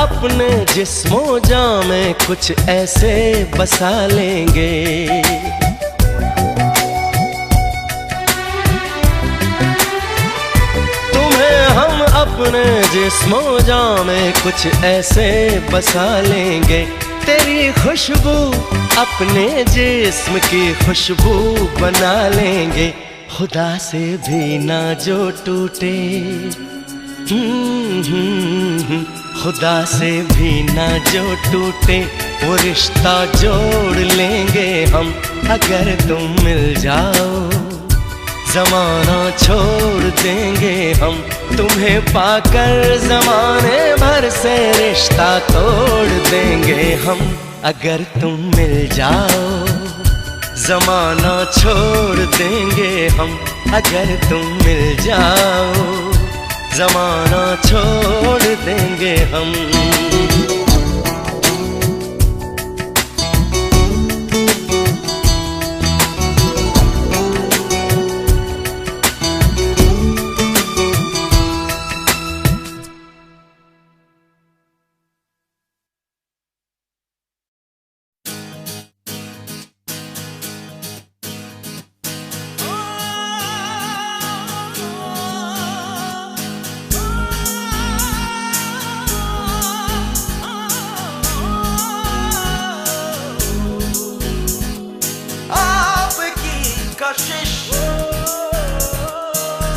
अपने जिस्मों जां में कुछ ऐसे बसा लेंगे। तुम्हें हम अपने जिस्मों जां में कुछ ऐसे बसा लेंगे। तेरी खुशबू अपने जिस्म की खुशबू बना लेंगे। खुदा से भी ना जो टूटे खुदा से भी ना जो टूटे वो रिश्ता जोड़ लेंगे हम। अगर तुम मिल जाओ जमाना छोड़ देंगे हम। तुम्हें पाकर जमाने भर से रिश्ता तोड़ देंगे हम। अगर तुम मिल जाओ जमाना छोड़ देंगे हम। अगर तुम मिल जाओ जमाना छोड़ देंगे हम।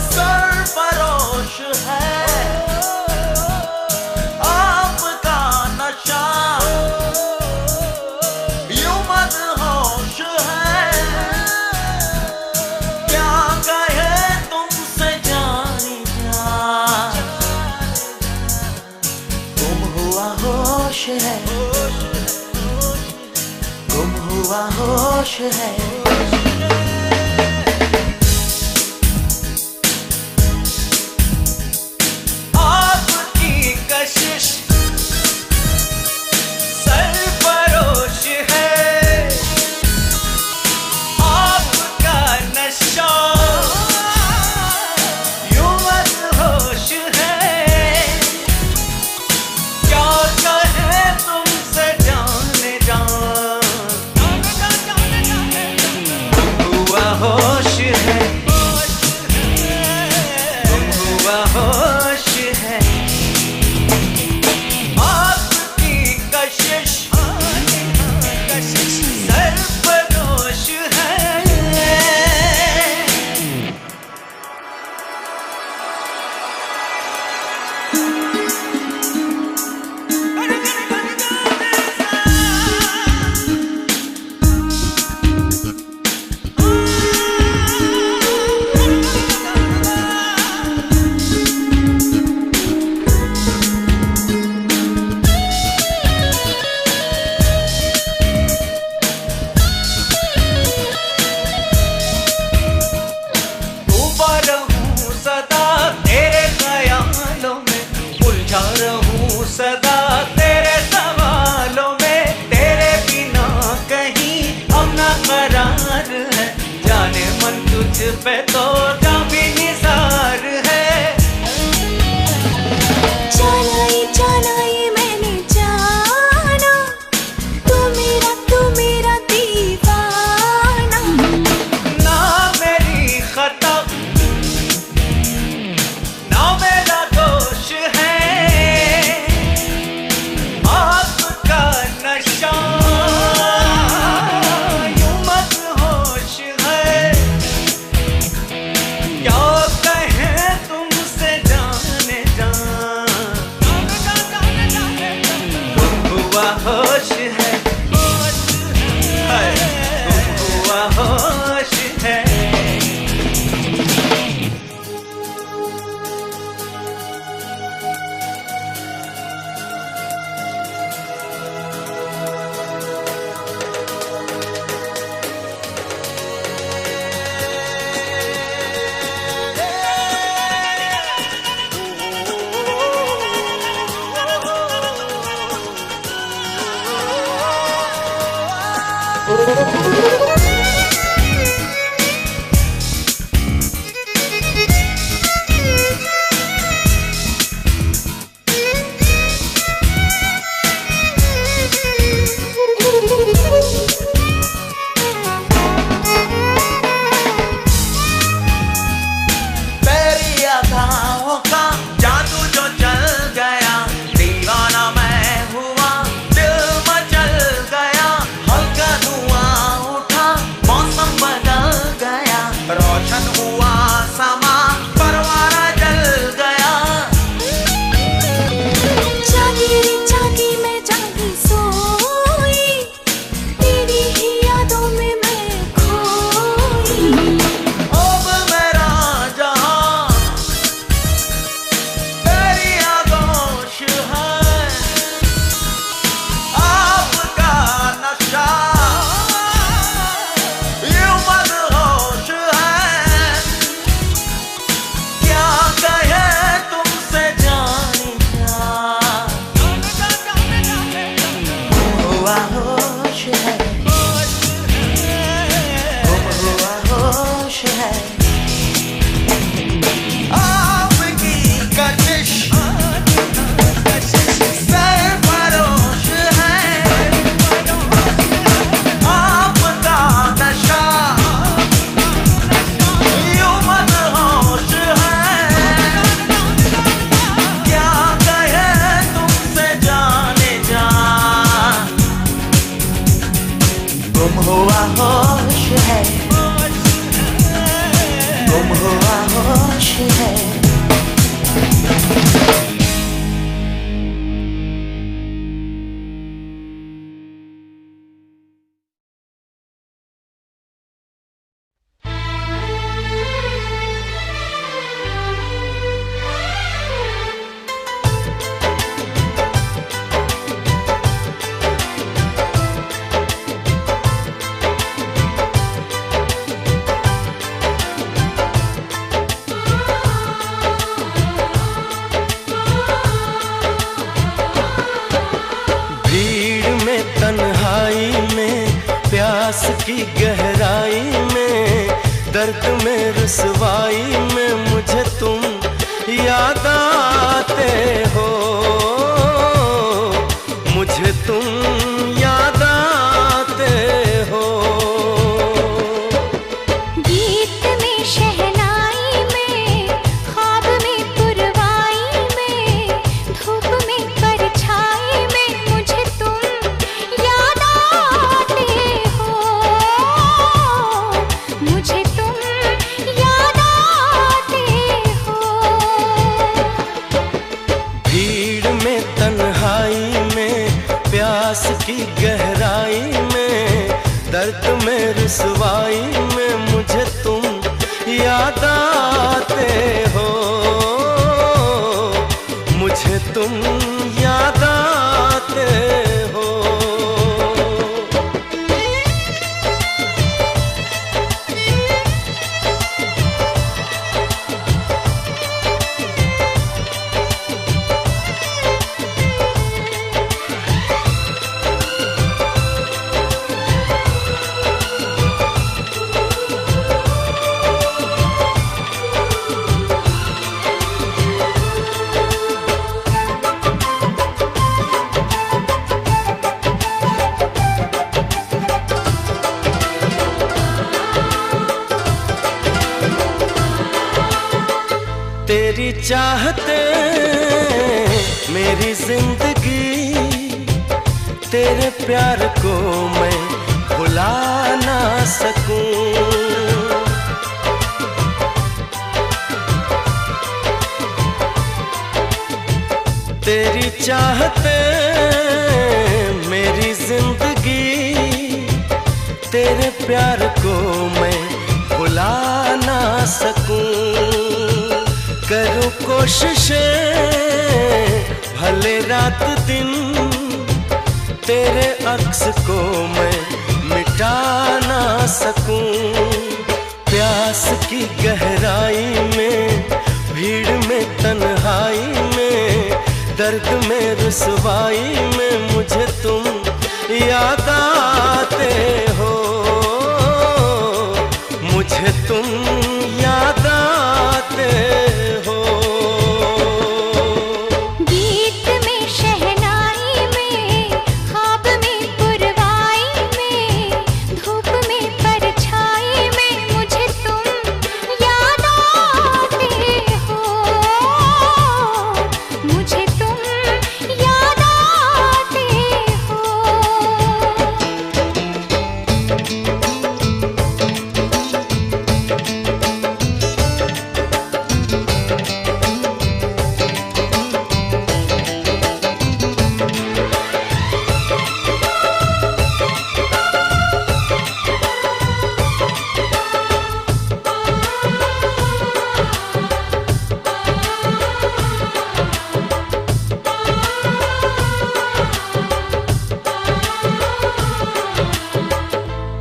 सरफरोश है आपका नशा, यूं मदहोश है। क्या कहे तुमसे जानी जान, गुम हुआ होश है, गुम हुआ होश है। सरफरोश है आपका नशा, पे तो काफी निसार है। जाना ये मैंने जाना, तू मेरा दीवाना। ना मेरी खता ना मेरा दोष है, आपका नशा यूं मदहोश है। क्या कहें तुमसे जाने जा, गुम हुआ होश है, गुम हुआ होश है। तेरी अदाओं का जादू जो चल गया, दीवाना मैं हुआ, दिल मचल गया। हल्का धुआं उठा, मौसम बदल गया, रोशन हुआ समा, परवाना जल गया। जागी मैं जागी सोई, तेरी ही यादों में मैं खोई। अब मेरा जहां तेरी आगोश है, आपका नशा यूं मदहोश है। क्या कहे तुमसे जाने जा, गुम हुआ होश है, गुम हुआ होश है। आपकी कशिश सरफरोश है, आपका नशा यूं मदहोश है। क्या कहे तुमसे जाने जा, गुम हुआ होश है, गुम हुआ होश है। भीड़ में तन्हाई में, प्यास की गहराई में, दर्द में रुसवाई में मुझे तुम याद आते हो, मुझे तुम याद आते हो। गीत में शहनाई में, ख्वाब में पुरवाई में, धूप में परछाई में मुझे तुम याद आते हो, मुझे तुम याद आते हो। तेरी चाहते मेरी जिंदगी, तेरे प्यार को मैं भुला ना सकूं। तेरी चाहते मेरी जिंदगी, तेरे प्यार को मैं भुला ना सकूं। करूं कोशिशें भले रात दिन, तेरे अक्स को मैं मिटा ना सकूं। प्यास की गहराई में, भीड़ में तन्हाई में, दर्द में रुसवाई में मुझे तुम याद आते हो, मुझे तुम याद आते हो। गीत में शहनाई में, ख्वाब में पुरवाई में, धूप में परछाई में मुझे तुम याद आते हो, मुझे तुम याद आते हो।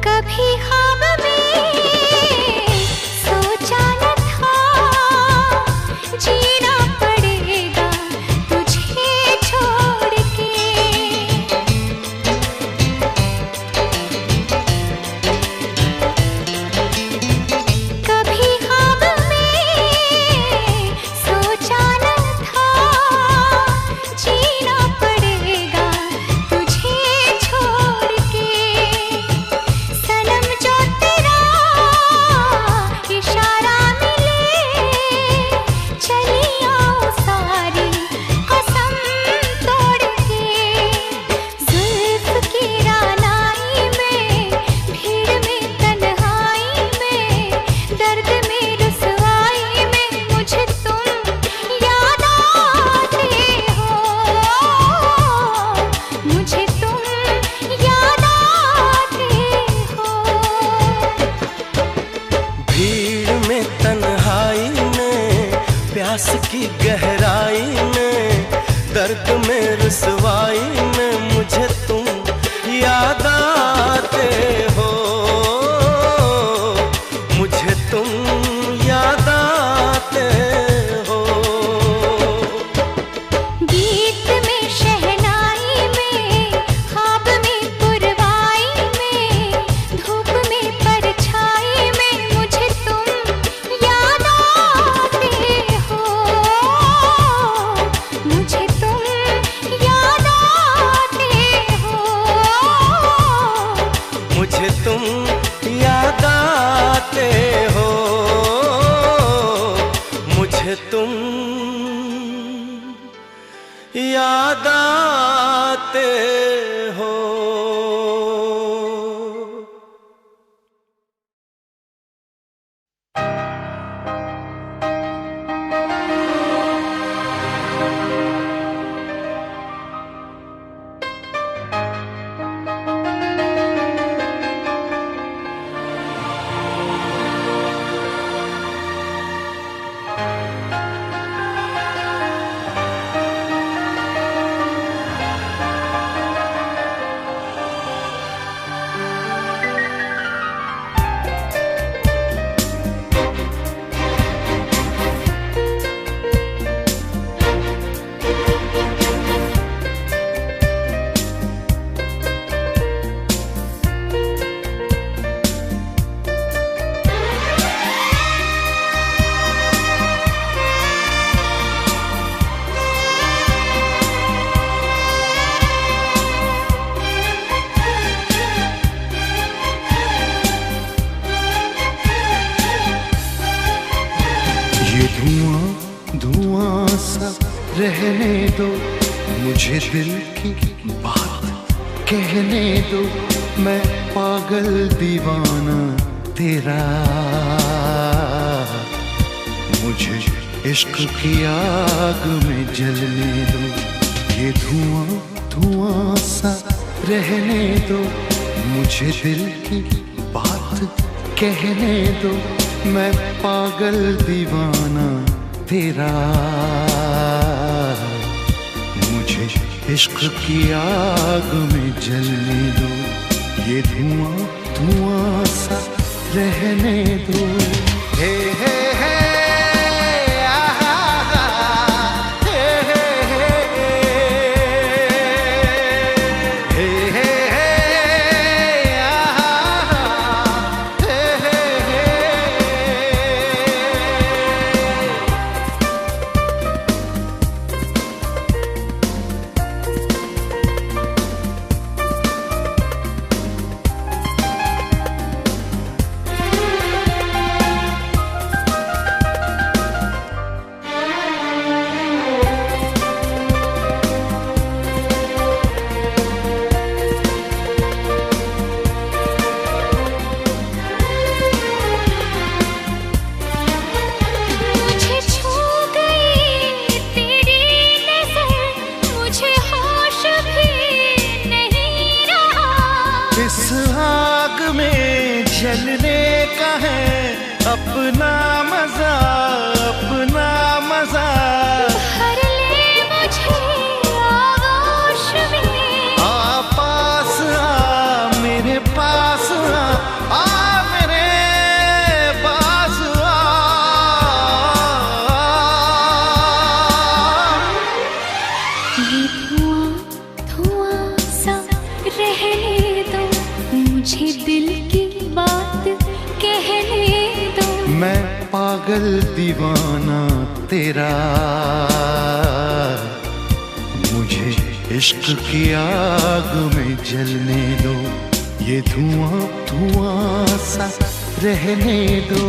कभी ख्वाब में सोचा न था, जीना पड़ेगा तुझे छोड़ के। कभी ख्वाब में सोचा न था, जीना पड़ेगा तुझे छोड़ के। सनम जो तेरा इशारा मिले, चली आओ सारी कसम तोड़ के। जुल्फ की रानाई में, भीड़ में तन्हाई में, दर्द में रुसवाई में मुझे तुम याद आते हो, मुझे तुम याद आते हो। भीड़ में तन्हाई में, प्यास की गहराई में, दर्द में रुसवाई में मुझे तुम याद आते हो, मुझे तुम याद आते हो। गीत में शहनाई में, ख्वाब में पुरवाई में, धूप में परछाई में मुझे तुम याद आते हो, मुझे तुम याद आते हो, मुझे तुम याद आते हो, मुझे तुम याद आते हो। ये धुआं रहने दो, मुझे दिल की बात कहने दो, मैं पागल दीवाना तेरा। मुझे इश्क की आग में जलने दो, ये धुआं धुआं सा रहने दो, मुझे दिल की बात कहने दो, मैं पागल दीवाना तेरा। मुझे इश्क की आग में जलने दो, ये धुआं धुआं सा रहने दो। हे हे हे इस आग में जलने का है अपना मजा, अपना मजा। भर ले मुझे आगोश में, आ पास आ मेरे पास आ मेरे पास आ। ये धुआं धुआं सा रहने दो, मुझे दिल की बात कहने दो, मैं पागल दीवाना तेरा। मुझे इश्क की आग में जलने दो, ये धुआं धुआं सा रहने दो।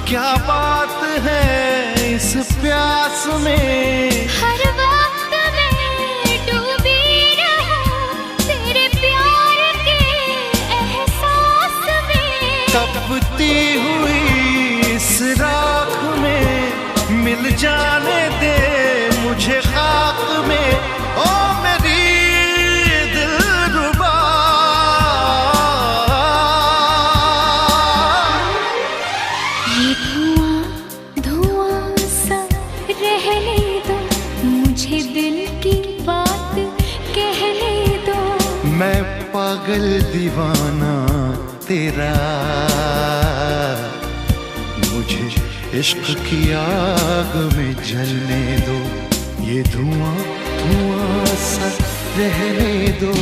क्या बात है इस प्यास में, हर वक्त मैं डूबी रहूं तेरे प्यार के एहसास में। तपती हुई इस राख में मिल जाने दे मुझे खाक में, ओ मेरी दिलरुबा। ये धुआं धुआं सा रहने दो, मुझे दिल की बात कहने दो, मैं पागल दीवाना तेरा। मुझे इश्क की आग में जलने दो, ये धुआं धुआं सा रहने दो।